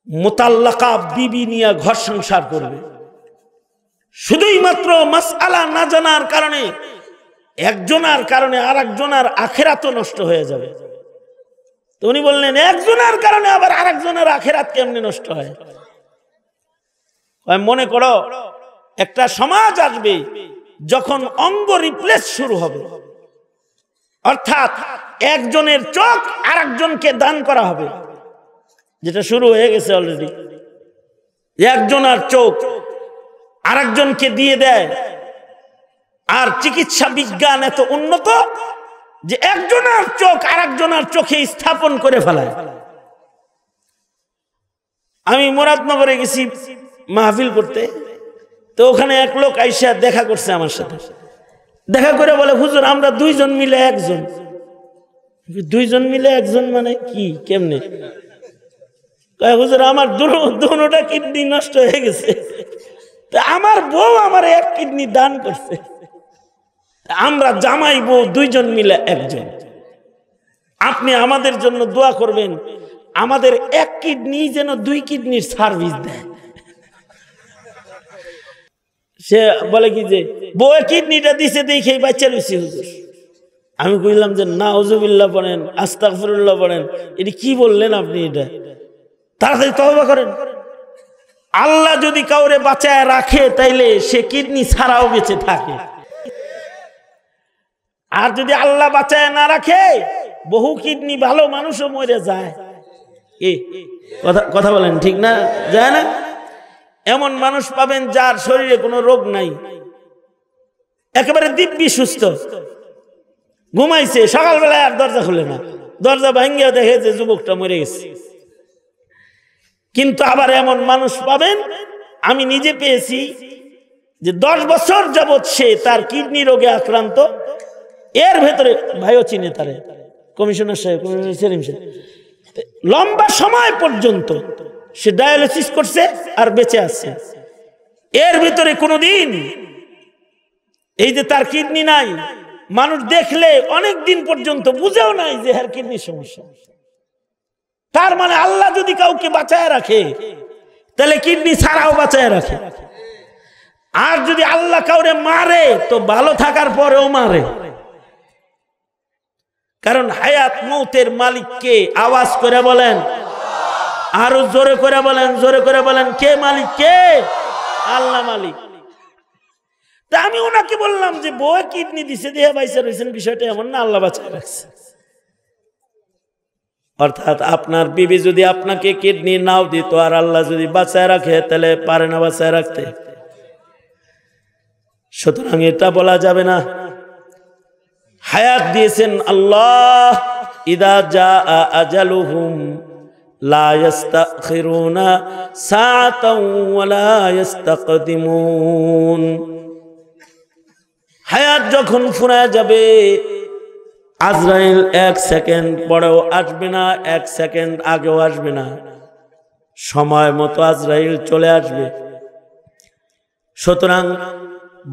মুতাল্লাকা বিবি নিয়ে ঘর সংসার করবে, শুধুই মাত্র মাসআলা না জানার কারণে একজনের কারণে আর একজনের আখিরাতও নষ্ট হয়ে যাবে। তো উনি বললেন একজনের কারণে আবার আরেকজনের আখিরাত কেমনে নষ্ট হয়? মনে করো একটা সমাজ আসবে যখন অঙ্গ রিপ্লেস শুরু হবে, অর্থাৎ একজনের চোখ আরেকজনকে দান করা হবে, যেটা শুরু হয়ে গেছে অলরেডি। একজনের চোখ আরেকজনকে দিয়ে দেয়, আর চিকিৎসা বিজ্ঞান এত উন্নত যে একজনের চোখ আরেকজনের চোখে স্থাপন করে ফেলায়। আমি মুরাদনগরে গেছি মাহফিল করতে, তো ওখানে এক লোক আইসা দেখা করছে আমার সাথে। দেখা করে বলে, হুজুর আমরা দুইজন মিলে একজন। দুইজন মিলে একজন মানে কি, কেমনে? হুজুর আমার দুটোটা কিডনি নষ্ট হয়ে গেছে, আমার বউ আমার এক কিডনি দান করছে, আমরা জামাই বউ দুইজন মিলে একজন। আপনি আমাদের জন্য দোয়া করবেন, আমাদের এক কিডনি যেন দুই কিডনির সার্ভিস দেয়। সে বলে কি যে বউ কিডনিটা দিছে দেখেই বাচ্চা রয়েছে হুজুর। আমি কইলাম যে নাউজুবিল্লাহ পড়েন, আস্তাগফিরুল্লাহ পড়েন, এটা কি বললেন আপনি? এটা তাড়াতাড়ি তওবা করেন। আল্লাহ যদি কাউরে বাঁচায় রাখে তাইলে সে কিডনি ছাড়াও বেঁচে থাকে, আর যদি আল্লাহ বাঁচায় না রাখে বহু কিডনি ভালো মানুষও মরে যায়। কথা বলেন ঠিক না? যায় না? এমন মানুষ পাবেন যার শরীরে কোনো রোগ নাই, একেবারে দিব্যি সুস্থ, ঘুমাইছে, সকালবেলায় আর দরজা খুলে না, দরজা ভাঙ্গিয়া দেখে যে যুবকটা মরে গেছে। কিন্তু আবার এমন মানুষ পাবেন, আমি নিজে পেয়েছি, যে 10 বছর যাবৎ সে তার কিডনি রোগে আক্রান্ত। এর ভেতরে ভাইও চিনে তারে, কমিশনার সাহেব, সেলিম সাহেব, লম্বা সময় পর্যন্ত সে ডায়ালিসিস করছে আর বেঁচে আছে। এর ভিতরে কোনোদিন এই যে তার কিডনি নাই, মানুষ দেখলে অনেক দিন পর্যন্ত বুঝেও নাই যে এর কিডনির সমস্যা। তার মানে আল্লাহ যদি কাউকে বাঁচায় রাখে তাহলে কিডনি ছাড়াও বাঁচায় রাখে, আর যদি আল্লাহ কাউরে মারে তো ভালো থাকার পরেও মারে। কারণ হায়াত মৌতের মালিককে আওয়াজ করে বলেন, আরো জোরে করে বলেন, জোরে করে বলেন, কে মালিক? কে? আল্লাহ মালিক। তা আমি ওনাকে বললাম যে বউ কিডনি দিছে দেহে বাইসা রয়েছেন, বিষয়টা এমন না, আল্লাহ বাঁচায় রাখছে। অর্থাৎ আপনার বিবি যদি আপনাকে কিডনি নাও দিত আর আল্লাহ যদি বাঁচায় রাখে তাহলে পারে না বাঁচায় রাখতে। সুতরাং এটা বলা যাবে না। হায়াত দিয়েছেন আল্লাহ, ইদা জাআ আজালুহুম লা ইস্তাখিরুনা সাআতাও ওয়া লা ইস্তাকদিমুন। হায়াত যখন ফুরায় যাবে, আজরাইল 1 সেকেন্ড পরেও আসবে না, 1 সেকেন্ড আগেও আসবে না, সময় মতো আজরাইল চলে আসবে। সুতরাং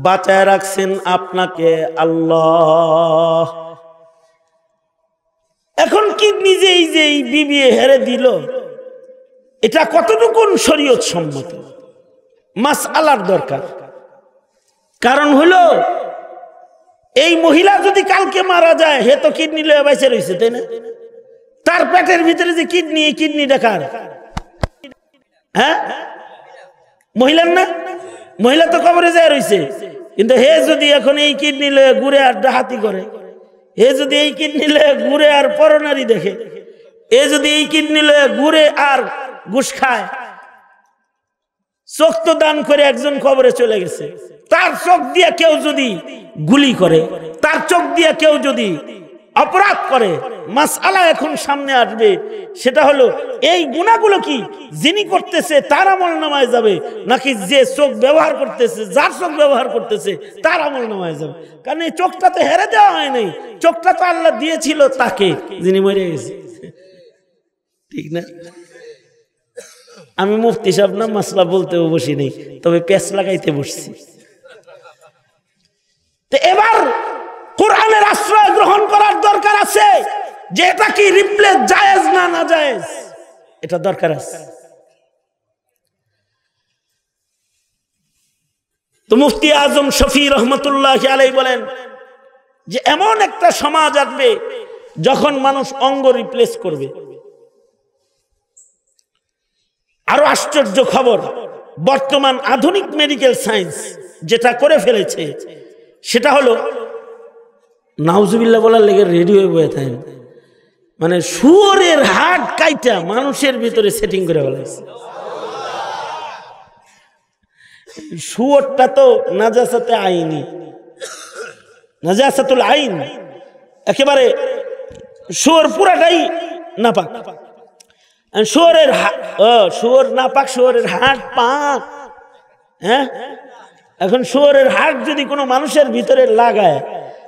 বাঁচায় রাখছেন আপনাকে আল্লাহ। এখন কিডনি যে এই বিবি হেরে দিল, এটা কতটুকু শরীয়ত সম্মত মাসআলার দরকার। কারণ হলো এই মহিলা যদি কালকে মারা যায়, হে তো কিডনি লয়ে বেঁচে রয়েছে, তাই না? তার পেটের ভিতরে যে কিডনি, এই কিডনিটা কার? হ্যাঁ, মহিলার না? মহিলা তো কবরে যায় রয়েছে, কিন্তু হে যদি এখন এই কিডনি লয়ে ঘুরে আর ডাহাতি করে, হে যদি এই কিডনি লয়ে ঘুরে আর পরনারী দেখে, এ যদি এই কিডনি লয়ে ঘুরে আর ঘুষ খায়, চোখ তো দান করে একজন কবরে চলে গেছে, তার চোখ দিয়ে কেউ যদি গুলি করে, তার চোখ দিয়ে কেউ যদি অপরাধ করে, মাসআলা এখন সামনে আসবে, সেটা হলো এই গুনাহগুলো কি যিনি করতেছে তার আমলনামায় যাবে, নাকি যে চোখ ব্যবহার করতেছে, যার চোখ ব্যবহার করতেছে তার আমলনামায় যাবে? কারণ এই চোখটা তো হেরে দেওয়া হয় নাই, চোখটা তো আল্লাহ দিয়েছিল তাকে যিনি মরে গেছে, ঠিক না? আমি মুফতি সাহেব না মাসলা বলতেও বসি নেই, তবে পেঁচ লাগাইতে বসছি। তো এবার কোরআনের আশ্রয় গ্রহণ করার দরকার আছে, যে এটা কি রিপ্লেস জায়েজ না না জায়েজ, এটা দরকার আছে। তো মুফতি আজম শফি রহমতুল্লাহ আলাইহি বলেন যে এমন একটা সমাজ আসবে যখন মানুষ অঙ্গ রিপ্লেস করবে। আরো আশ্চর্য খবর, বর্তমান আধুনিক মেডিকেল সায়েন্স যেটা করে ফেলেছে সেটা হলো, নাউজুবিল্লাহ বলার লেগে রেডি হয়ে বয়ে থাকেন, মানে শুয়োরের হাড় কাইটা মানুষের ভিতরে সেটিং করে ফেলেছে। শুয়োরটা তো নাজাসাতে আইনি, নাজাসাতুল আইন, একেবারে শুয়োর পুরাটাই নাপাক। শুয়োরের শুয়োর নাপাক, শুয়োরের হাড় পাক। হ্যাঁ, এখন শুয়োরের হাড় যদি কোনো মানুষের ভিতরে লাগায়,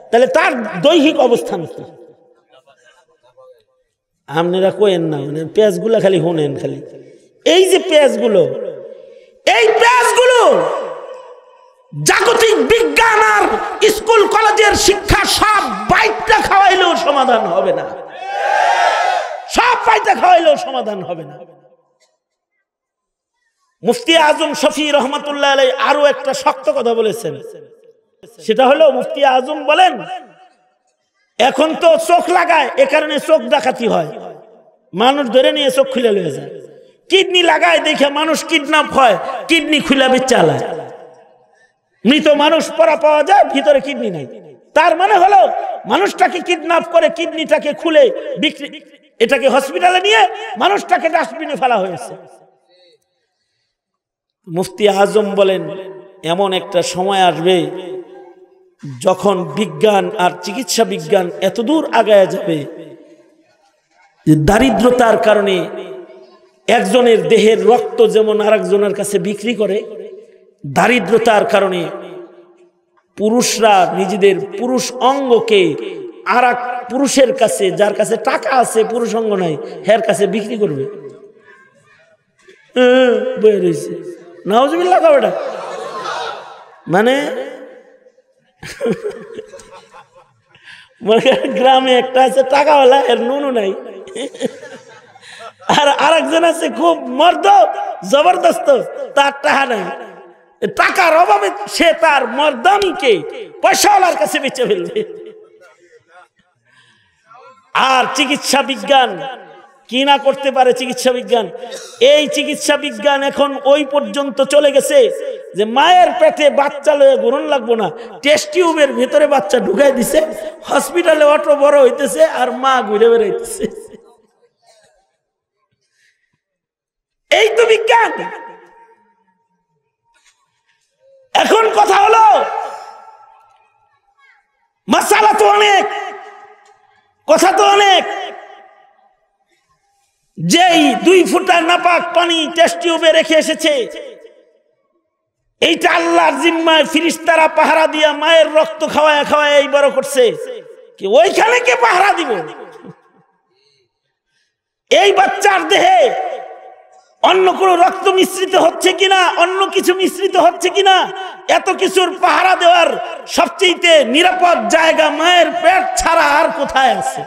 তাহলে তার দৈহিক অবস্থান কি? আপনারা কোয়েন না, মানে পেঁয়াজগুলো খালি হোনেন খালি। এই যে পেঁয়াজগুলো, এই পেঁয়াজগুলো জাগতিক বিজ্ঞান আর স্কুল কলেজের শিক্ষা সব বাইটটা খাওয়াইলেও সমাধান হবে না, সব বাইটটা খাওয়াইলেও সমাধান হবে না। মুফতি আজম শফি রহমতুল্লাহ আলাইহি আরো একটা শক্ত কথা বলেছেন, সেটা হলো মুফতি আজম বলেন, এখন তো চোখ লাগায়, এ কারণে চোখ ডাকাতি হয়, মানুষ ধরে নিয়ে চোখ খুলে লয়ে যায়। কিডনি লাগায় দেখে মানুষ কিডন্যাপ হয়, কিডনি খুলে চালায়। মৃত মানুষ পড়া পাওয়া যায়, ভিতরে কিডনি নাই, তার মানে হলো মানুষটাকে কিডন্যাপ করে কিডনিটাকে খুলে বিক্রি, এটাকে হসপিটালে নিয়ে মানুষটাকে ডাস্টবিনে ফেলা হয়েছে। মুফতি আজম বলেন এমন একটা সময় আসবে যখন বিজ্ঞান আর চিকিৎসা বিজ্ঞান এতদূর আগায় যাবে যে দারিদ্রতার কারণে একজনের দেহের রক্ত যেমন আরেকজনের কাছে বিক্রি করে, দারিদ্রতার কারণে পুরুষরা নিজেদের পুরুষ অঙ্গকে আর এক পুরুষের কাছে, যার কাছে টাকা আছে পুরুষ অঙ্গ নাই, হের কাছে বিক্রি করবে। বয়ে রয়েছে নাউজুবিল্লাহ কবেটা, মানে গ্রামে একটা আছে টাকাওয়ালা, এর নুনু নাই, আর আরেকজন আছে খুব মর্দ জবরদস্ত, তার টাকা নাই, টাকার অভাবে সে তার মর্দানিকে পয়সাওয়ালার কাছে বেচে ফেলবে। আর চিকিৎসা বিজ্ঞান কি না করতে পারে চিকিৎসা বিজ্ঞান, এই চিকিৎসা বিজ্ঞান এখন ওই পর্যন্ত চলে গেছে যে মায়ের পেটে বাচ্চা লয়ে গ্রহণ লাগবো না, টেস্ট টিউবের ভিতরে বাচ্চা ঢুকাই দিছে, হসপিটালে অটো বড় হইতেছে আর মা ঘুরে বেড়াইতেছে। এই তো বিজ্ঞান। এখন কথা হলো, মাসালা তো অনেক, কথা তো অনেক, যেই 2 ফুটা নাপাক পানি টেস্ট টিউবে রেখে এসেছে, এইটা আল্লাহর জিম্মায় ফেরেশতারা পাহারা দিয়া মায়ের রক্ত খাওয়ায় খাওয়ায় এই বড় করছে, কি ওইখানে কে পাহারা দিব? এই বাচ্চার দেহে অন্য কোনো রক্ত মিশ্রিত হচ্ছে কিনা, অন্য কিছু মিশ্রিত হচ্ছে কিনা, এত কিছুর পাহারা দেওয়ার সবচেয়ে নিরাপদ জায়গা মায়ের পেট ছাড়া আর কোথায় আছে?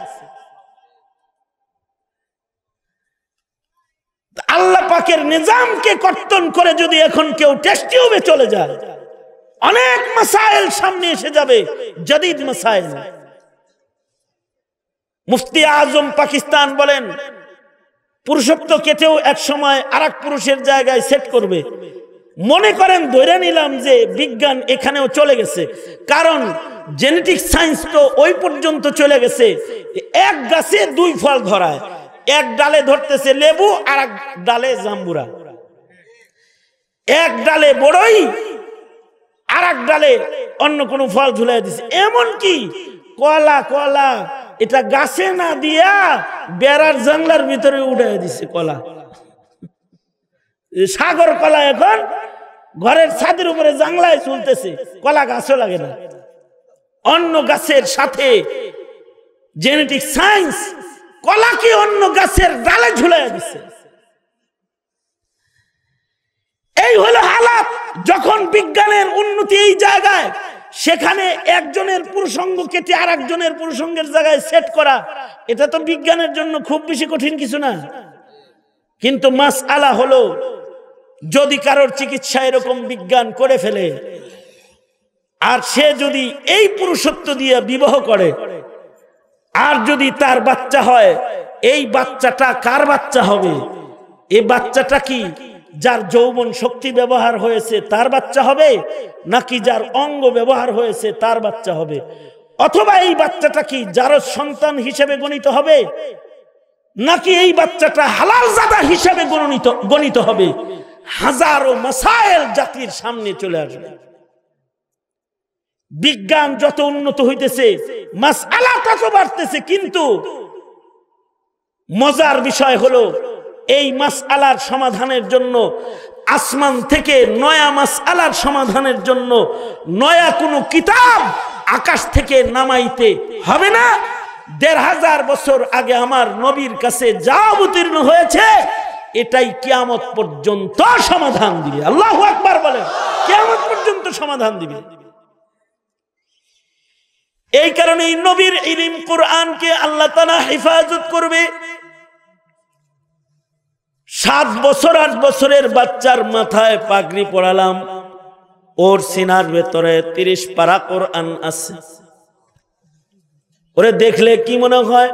পাকের নিজামকে কর্তন করে যদি এখন কেউ টেস্ট টিউবে চলে যায়, অনেক মাসাইল সামনে এসে যাবে, জদিদ মাসাইল। মুফতি আজম পাকিস্তান বলেন, পুরুষত্ব কেটেও এক সময় আরেক পুরুষের জায়গায় সেট করবে। মনে করেন ধরে নিলাম যে বিজ্ঞান এখানেও চলে গেছে, কারণ জেনেটিক সায়েন্স তো ওই পর্যন্ত চলে গেছে, এক গাছে দুই ফল ধরায়, এক ডালে ধরতেছে লেবু আর এক ডালে জাম্বুরা, এক ডালে বড়ই আর এক ডালে অন্য কোন ফল ঝুলাই দিছে। এমনকি কলা কলা এটা গাছে না দিয়া বেড়ার জানলার ভিতরে উঠাই দিছে কলা। সাগর কলা এখন ঘরের ছাদের উপরে জানলায় চলতেছে, কলা গাছও লাগে না। অন্য গাছের সাথে জেনেটিক সায়েন্স কলাকে অন্য গাছের ডালে ঝুলাই দিছে। এই হলো হালাত। যখন বিজ্ঞানের উন্নতি এই জায়গায়, সেখানে একজনের পুরুষাঙ্গ কেটে আর একজনের পুরুষাঙ্গের জায়গায় সেট করা, এটা তো বিজ্ঞানের জন্য খুব বেশি কঠিন কিছু না। কিন্তু মাসআলা হলো, যদি কারোর চিকিৎসা এরকম বিজ্ঞান করে ফেলে, আর সে যদি এই পুরুষত্ব দিয়ে বিবাহ করে, আর যদি তার বাচ্চা হয়, এই বাচ্চাটা কার বাচ্চা হবে? এই বাচ্চাটা কি যার যৌবন শক্তি ব্যবহার হয়েছে তার বাচ্চা হবে, নাকি যার অঙ্গ ব্যবহার হয়েছে তার বাচ্চা হবে? অথবা এই বাচ্চাটা কি যার সন্তান হিসেবে গণিত হবে, নাকি এই বাচ্চাটা হালাল জাদা হিসেবে গণিত হবে? হাজারো মাসাইল জাতির সামনে চলে আসবে। বিজ্ঞান যত উন্নত হইতেছে, মাসআলা তত বাড়তেছে। কিন্তু মজার বিষয় হলো, এই মাসআলার সমাধানের জন্য আসমান থেকে নয়া মাসআলার সমাধানের জন্য নয়া কোনো কিতাব আকাশ থেকে নামাইতে হবে না। ১৫০০ বছর আগে আমার নবীর কাছে যা অবতীর্ণ হয়েছে, এটাই কিয়ামত পর্যন্ত সমাধান দিবে। আল্লাহু আকবার বলেন, কিয়ামত পর্যন্ত সমাধান দিবে। এই কারণে নবীর ইলম কোরআনকে আল্লাহ তাআলা হেফাজত করবে। 7 বছর 8 বছরের বাচ্চার মাথায় পাগড়ি পরালাম, ওর সিনার ভেতরে 30 পারা কোরআন আছে। ওরে দেখলে কি মনে হয়?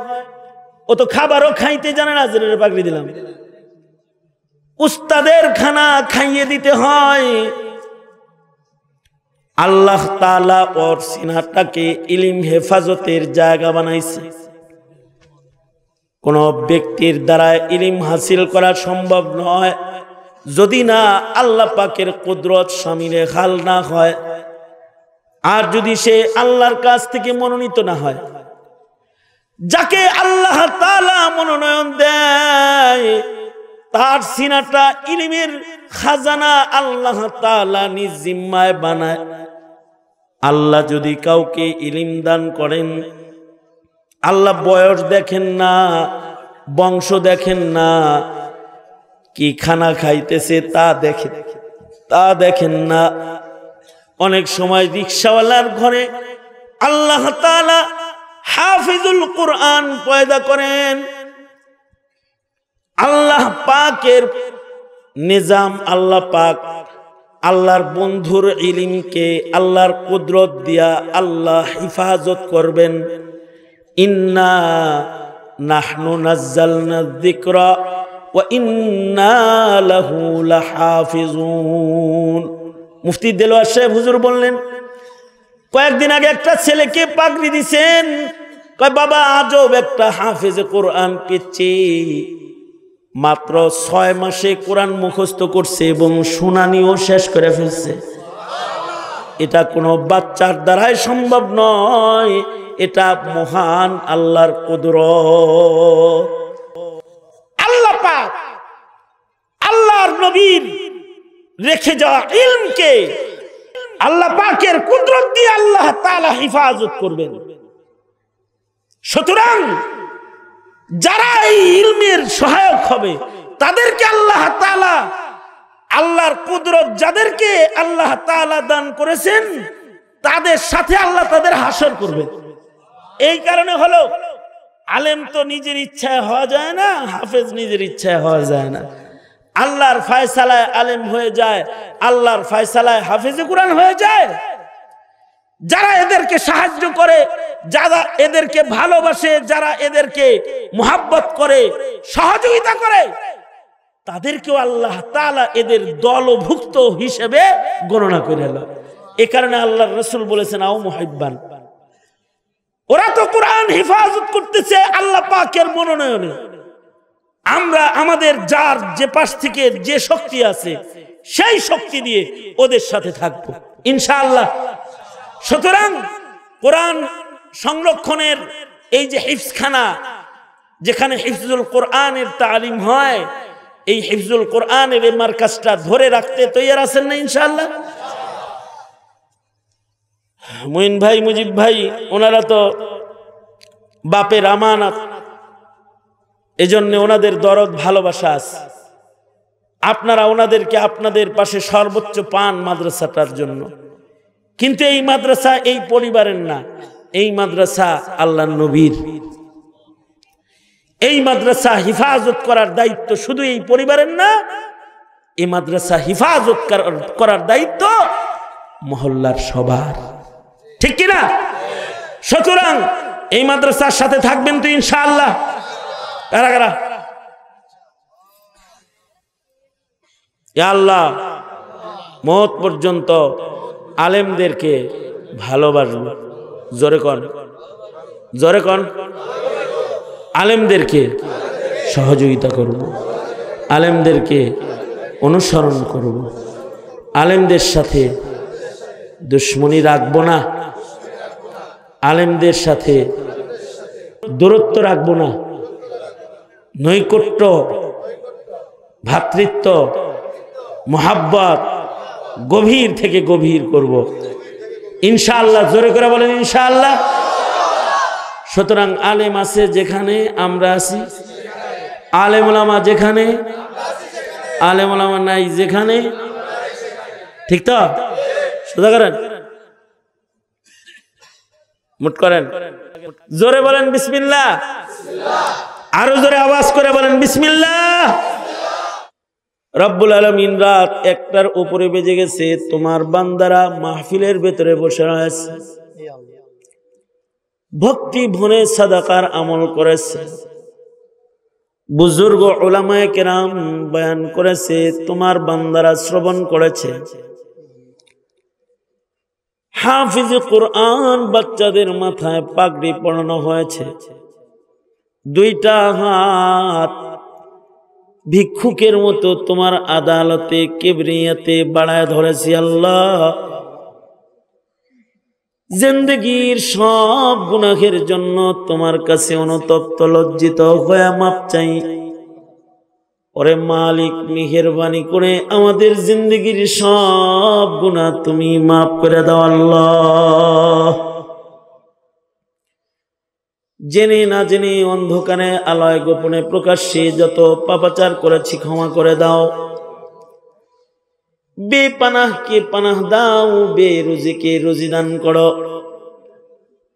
ও তো খাবারও খাইতে জানে না, যে পাগড়ি দিলাম। উস্তাদের খানা খাইয়ে দিতে হয়। আল্লাহ তাআলা ওর সিনাটাকে ইলম হেফাজতের জায়গা বানাইছে। কোন ব্যক্তির দ্বারা ইলম হাসিল করা সম্ভব নয় যদি না আল্লাহ পাকের কুদরত শামিলে হাল না হয়, আর যদি সে আল্লাহর কাছ থেকে মনোনীত না হয়। যাকে আল্লাহ তাআলা মনোনয়ন দেয়, তার সিনাটা ইলমের খাজানা আল্লাহ তাআলা নিজ জিম্মায় বানায়। আল্লাহ যদি কাউকে ইলম দান করেন, আল্লাহ বয়স দেখেন না, বংশ দেখেন না, কি খানা খাইতেছে তা দেখেন না। অনেক সময় রিকশাওয়ালার ঘরে আল্লাহ তাআলা হাফিজুল কোরআন পয়দা করেন। আল্লাহ পাকের নিজাম, আল্লাহ পাক আল্লাহর বন্ধুর ইলমকে আল্লাহর কুদরত দিয়া আল্লাহ হিফাজত করবেন। ইন্না নাহনু নাজ্জালনা যিকরা ওয়া ইন্না লাহু লাহাফিজুন। মুফতি দেলোয়ার সাহেব হুজুর বললেন, কয়েকদিন আগে একটা ছেলেকে পাগড়ি দিছেন। কয় বাবা, আজব একটা হাফেজে কোরআন পেয়েছি, মাত্র 6 মাসে কোরআন মুখস্থ করছে এবং শুনানিও শেষ করে ফেলছে। এটা কোনো বাচ্চার দ্বারাই সম্ভব নয়, এটা মহান আল্লাহর কুদরত। আল্লাহ পাক আল্লাহর নবীর রেখে যাওয়া ইলমকে আল্লাহ পাকের কুদরত দিয়ে আল্লাহ তাআলা হিফাজত করবেন। সুতরাং যারা এই ইলমের সহায়ক হবে, তাদেরকে আল্লাহ তাআলা আল্লাহর কুদরত যাদেরকে আল্লাহ তাআলা দান করেছেন, তাদের সাথে আল্লাহ তাদের হাসর করবে। এই কারণে হলো, আলেম তো নিজের ইচ্ছায় হওয়া যায় না, হাফেজ নিজের ইচ্ছায় হওয়া যায় না। আল্লাহর ফয়সালায় আলেম হয়ে যায়, আল্লাহর ফয়সালায় হাফেজে কুরআন হয়ে যায়। যারা এদেরকে সাহায্য করে, যারা এদেরকে ভালোবাসে, যারা এদেরকে মুহাব্বত করে, সহযোগিতা করে, তাদেরকেও আল্লাহ তাআলা এদের দলভুক্ত হিসেবে গণনা করে নেন। এ কারণে আল্লাহর রাসূল বলেছেন আও মুহিব্বান, ওরা তো কোরআন হেফাজত করতেছে আল্লাহ পাকের মনোনয়নে। আমরা আমাদের যার যে পাশ থেকে যে শক্তি আছে সেই শক্তি দিয়ে ওদের সাথে থাকবো ইনশাআল্লাহ। সুতরাং কোরআন সংরক্ষণের এই যে হিফজখানা, যেখানে হিফজুল কোরআনের তালিম হয়, এই হিফজুল কোরআনের এই মার্কাজটা ধরে রাখতে তৈরি আছেন না ইনশাআল্লাহ? মুইন ভাই, মুজিব ভাই, ওনারা তো বাপের আমানত, এজন্য ওনাদের দরদ ভালোবাসা আছে। আপনারা ওনাদেরকে আপনাদের পাশে সর্বোচ্চ পান মাদ্রাসাটার জন্য। কিন্তু এই মাদ্রাসা এই পরিবারের না, এই মাদ্রাসা আল্লাহর নবীর। এই মাদ্রাসা হিফাজত করার দায়িত্ব শুধু এই পরিবারের না, এই মাদ্রাসা হিফাজত করার দায়িত্ব মহল্লার সবার, ঠিক কিনা? সুতরাং এই মাদ্রাসার সাথে থাকবেন তো ইনশাআল্লাহ? কারা কারা? ইয়া আল্লাহ, মওত পর্যন্ত আলেমদেরকে ভালোবাসব। জোরে কন, জোরে কন। আলেমদেরকে সহযোগিতা করব, আলেমদেরকে অনুসরণ করব, আলেমদের সাথে দুশ্মনী রাখব না, আলেমদের সাথে দূরত্ব রাখব না, নৈকট্য, ভ্রাতৃত্ব, মোহাব্বত গভীর থেকে গভীর করব ইনশাআল্লাহ। জোরে করে বলেন ইনশাআল্লাহ। সুতরাং আলেম আছে যেখানে আমরা আছি, আলেম ওলামা যেখানে, আলেম ওলামা নাই যেখানে, ঠিক তো? সোজা করেন, মুট করেন, জোরে বলেন বিসমিল্লাহ, আরো জোরে আওয়াজ করে বলেন বিসমিল্লাহ। রব্বুল আলামিন রাত 1টার উপরে বেজে গেছে, তোমার বান্দারা মাহফিলের ভেতরে বসে আছে, ভক্তি ভরে সাদাকার আমল করেছে, বুজুর্গ উলামায়ে কেরাম বয়ান করেছে, তোমার বান্দারা শ্রবণ করেছে, হাফিজ কোরআন বাচ্চাদের মাথায় পাগড়ি পরানো হয়েছে, 2টা হাত ভিক্ষুকের মতো তোমার আদালতে কিবরিয়াতে বাড়ায় ধরেছি। আল্লাহ, জিন্দেগীর সব গুনাহের জন্য তোমার কাছে অনুতপ্ত লজ্জিত হয়ে মাপ চাই। ওরে মালিক, মেহেরবানি করে আমাদের জিন্দেগীর সব গুনাহ তুমি মাফ করে দাও আল্লাহ। জেনে না জেনে, অন্ধকারে আলয় গোপনে প্রকাশ্যে যত পাপাচার করেছি ক্ষমা করে দাও। বেপানাহকে পানাহ দাও, বেরুজিকে রুজি দান করো,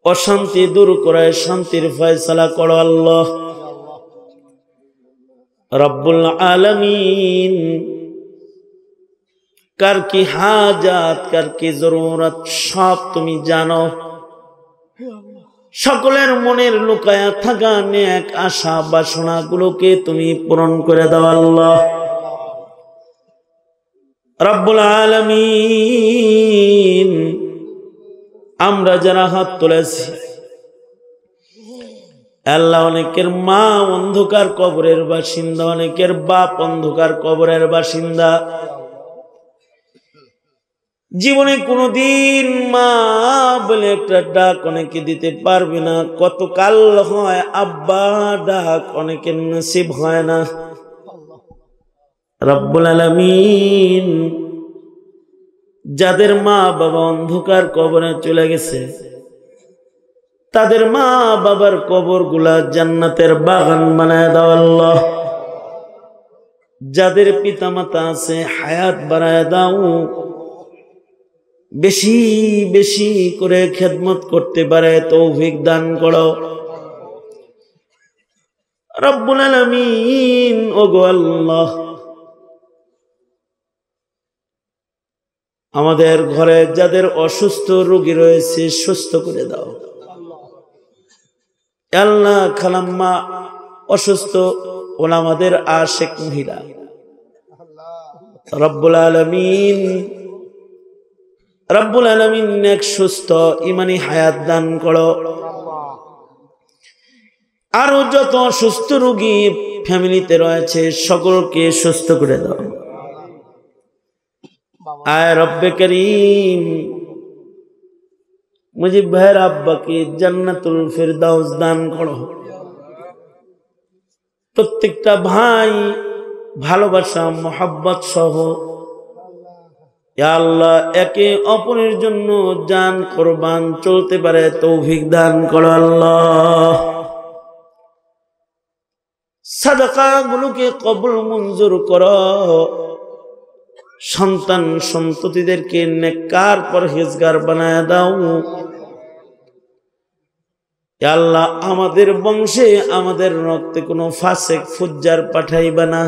অশান্তি দূর করে শান্তির ফয়সালা করো আল্লাহ রব্বুল আলামিন। কার কি হাজাত, কার কি জরুরত, সব তুমি জানো। সকলের মনের লুকায়া থাকা নেক আশা বাসনা গুলোকে তুমি পূরণ করে দাও আল্লাহ রব্বুল আলামিন। আমরা যারা হাত তুলেছি আল্লাহ, অনেকের মা অন্ধকার কবরের বাসিন্দা, অনেকের বাপ অন্ধকার কবরের বাসিন্দা। জীবনে কোনদিন মা বলে একটা ডাক অনেকে দিতে পারবে না, কতকাল হয় আব্বা ডাক অনেকের নসিব হয় না। রব্বুল আলামিন, যাদের মা বাবা অন্ধকার কবরে চলে গেছে, তাদের মা বাবার কবর গুলা জান্নাতের বাগান বানায় দাও আল্লাহ। যাদের পিতা মাতা আছে হায়াত বাড়ায় দাও, বেশি বেশি করে খেদমত করতে পারে তৌফিক দান করো রব্বুল আলামিন। ওগো আল্লাহ, আমাদের ঘরে যাদের অসুস্থ রোগী রয়েছে সুস্থ করে দাও। আল্লাহ খালাম্মা অসুস্থ, ওলামাদের আশেক মহিলা, রব্বুল আলামিন নেক সুস্থ ইমানি হায়াত দান করো। আরো যত অসুস্থ রোগী ফ্যামিলিতে রয়েছে সকলকে সুস্থ করে দাও। আয় রব্বে করিম, মুজিব ভাইয়ের আব্বাকে জান্নাতুল ফিরদাউস দান করো। প্রত্যেকটা ভাই ভালোবাসা মোহাব্বত সহ ইয়া আল্লাহ একে অপরের জন্য জান কোরবান চলতে পারে তৌফিক দান করো আল্লাহ। সাদাকা গুলোকে কবুল মঞ্জুর করো। সন্তান সন্ততিদেরকে নেককার পরহেজগার বানায় দাও। ইয়া আল্লাহ আমাদের বংশে আমাদের রক্তে কোনো ফাসেক ফুজ্জার পাঠাইবা না।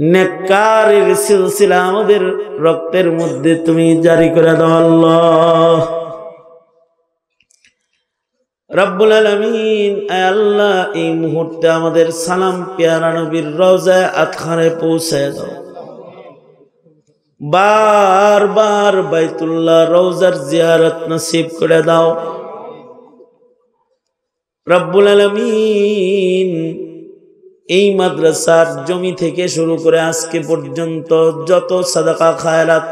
নেককারের সিলসিলা আমাদের রক্তের মধ্যে তুমি জারি করে দাও আল্লাহ। রব্বুল আলামিন, আয় আল্লাহ এই মুহূর্তে আমাদের সালাম পেয়ারা নবীর রওজায়ে আতহারে পৌঁছায় দাও। বারবার বাইতুল্লাহ রওজার জিয়ারত নসিব করে দাও। রব্বুল আলামিন এই মাদ্রাসার জমি থেকে শুরু করে আজকে পর্যন্ত যত সাদাকা খায়রাত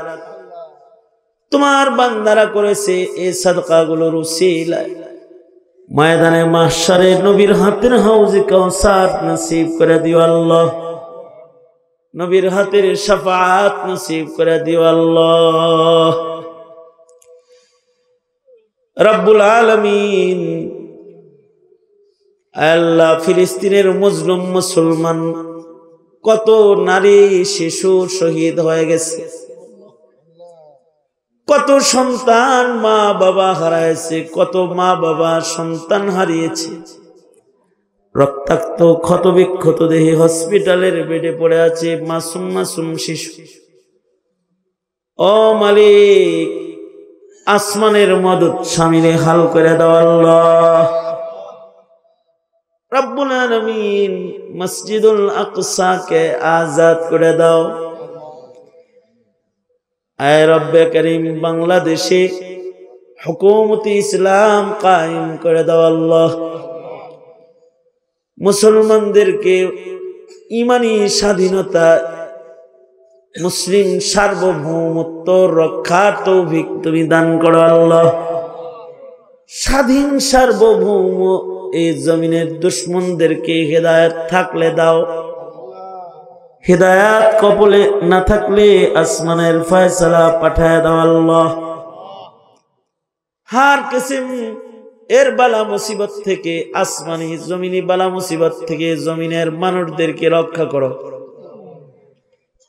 তোমার বান্দারা করেছে, এই সাদাকাগুলোর উসিলায় ময়দানে মাহশারে নবীর হাতের হাউজে কাউসার নসিব করে দিও আল্লাহ। নবীর হাতের শাফাআত নসিব করে দিও আল্লাহ। রব্বুল আলামিন, আল্লাহ ফিলিস্তিনের মজলুম মুসলমান কত নারী শিশু শহীদ হয়ে গেছে, কত সন্তান মা বাবা হারাইছে, কত মা বাবা সন্তান হারিয়েছে। রক্তাক্ত ক্ষত বিক্ষত দেহে হসপিটালের বেডে পড়ে আছে মাসুম মাসুম শিশু। ও মালিক, আসমানের মদত শামিলে হাল করে দাও আল্লাহ। রব্বুল আলামিন, মসজিদুল আকসাকে আজাদ করে দাও। আয় রব্বে করিম, বাংলাদেশে হুকুমত ইসলাম কায়েম করে দাও আল্লাহ। মুসলমানদেরকে ইমানি স্বাধীনতা, মুসলিম সার্বভৌমত্ব রক্ষার তৌফিক তুমি দান করো আল্লাহ। স্বাধীন সার্বভৌম এই জমিনের দুশ্মনদেরকে হেদায়েত থাকলে দাও, হেদায়েত কবলে না থাকলে আসমানের ফয়সালা পাঠায় দাও আল্লাহ। হার কিসিম এর বালা মুসিবত থেকে, আসমানি জমিনি বালা মুসিবত থেকে জমিনের মানুষদেরকে রক্ষা করো।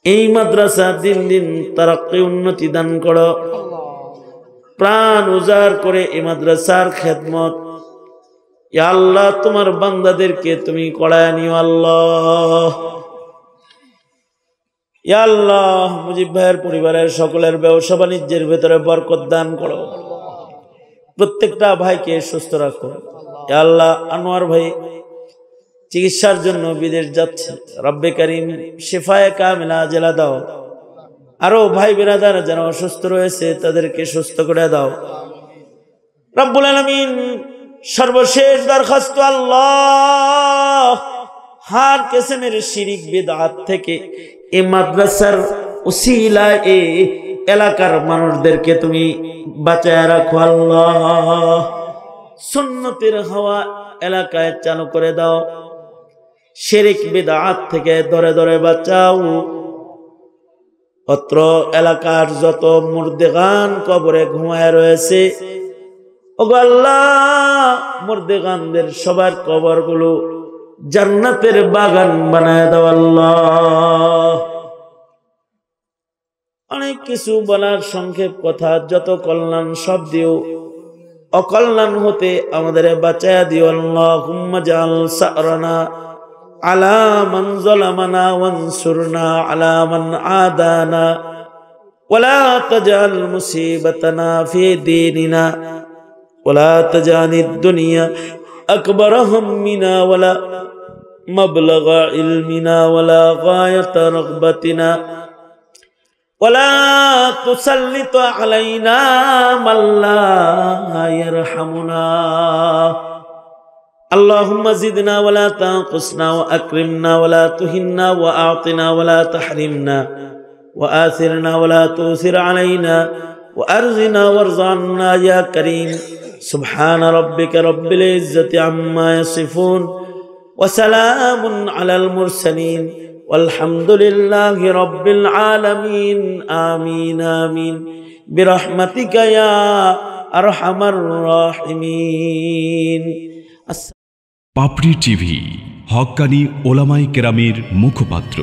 এই মাদ্রাসা দিন দিন তারাক্কি উন্নতি দান করো। প্রাণ উজাড় করে এই মাদ্রাসার খেদমত ইয়া আল্লাহ তোমার বান্দাদেরকে তুমি করায় নিও আল্লাহ। ইয়া আল্লাহ মুজিব ভাইয়ের পরিবারের সকলের ব্যবসা বাণিজ্যের ভেতরে বরকত দান করো। প্রত্যেকটা ভাইকে সুস্থ রাখো। ইয়া আল্লাহ আনোয়ার ভাই চিকিৎসার জন্য বিদেশ যাচ্ছে, রব্বে করিম শিফায়ে কামিলা জেলা দাও। আরো ভাই বিরাদার যারা অসুস্থ রয়েছে তাদেরকে সুস্থ করে দাও। রব্বুল আলামিন, সর্বশেষ দরখাস্ত আল্লাহ, হার কিসমের শিরিক বিদআত থেকে এই মাদ্রাসার উসিলায় এই এলাকার মানুষদেরকে তুমি বাঁচায় রাখো আল্লাহ। সুন্নতের হাওয়া এলাকায় চালু করে দাও। শিরিক বিদআত থেকে ধরে ধরে বাঁচাও। অত্র এলাকার যত মুর্দেগান কবরে ঘুমায় রয়েছে, ওগো আল্লাহ মুর্দেগানদের সবার কবরগুলো জান্নাতের বাগান বানায় দাও আল্লাহ। অনেক কিছু বলার সংক্ষেপ কথা, যত কল্যাণ সব দিও, অকল্যাণ হতে আমাদের বাঁচায়া দিও। আল্লাহুম্মা জাআল সা'রানা আলা মান যালামানা ওয়ানসুরনা আলা মান আদানা ولا تجعل مصيبتنا في ديننا ولا تجعل الدنيا أكبر همنا ولا مبلغ علمنا ولا غاية رغبتنا ولا تسلط علينا من لا يرحمنا اللهم زدنا ولا تنقصنا وأكرمنا ولا تهنا وأعطنا ولا تحرمنا وآثرنا ولا تؤثر علينا وأرزنا وارض عنا يا كريم سبحان ربك رب العزة عما يصفون وسلام على المرسلين والحمد لله رب العالمين آمين آمين برحمتك يا أرحم الراحمين পাপড়ি টিভি হক্কানি ওলামায়ে কেরামের মুখপাত্র।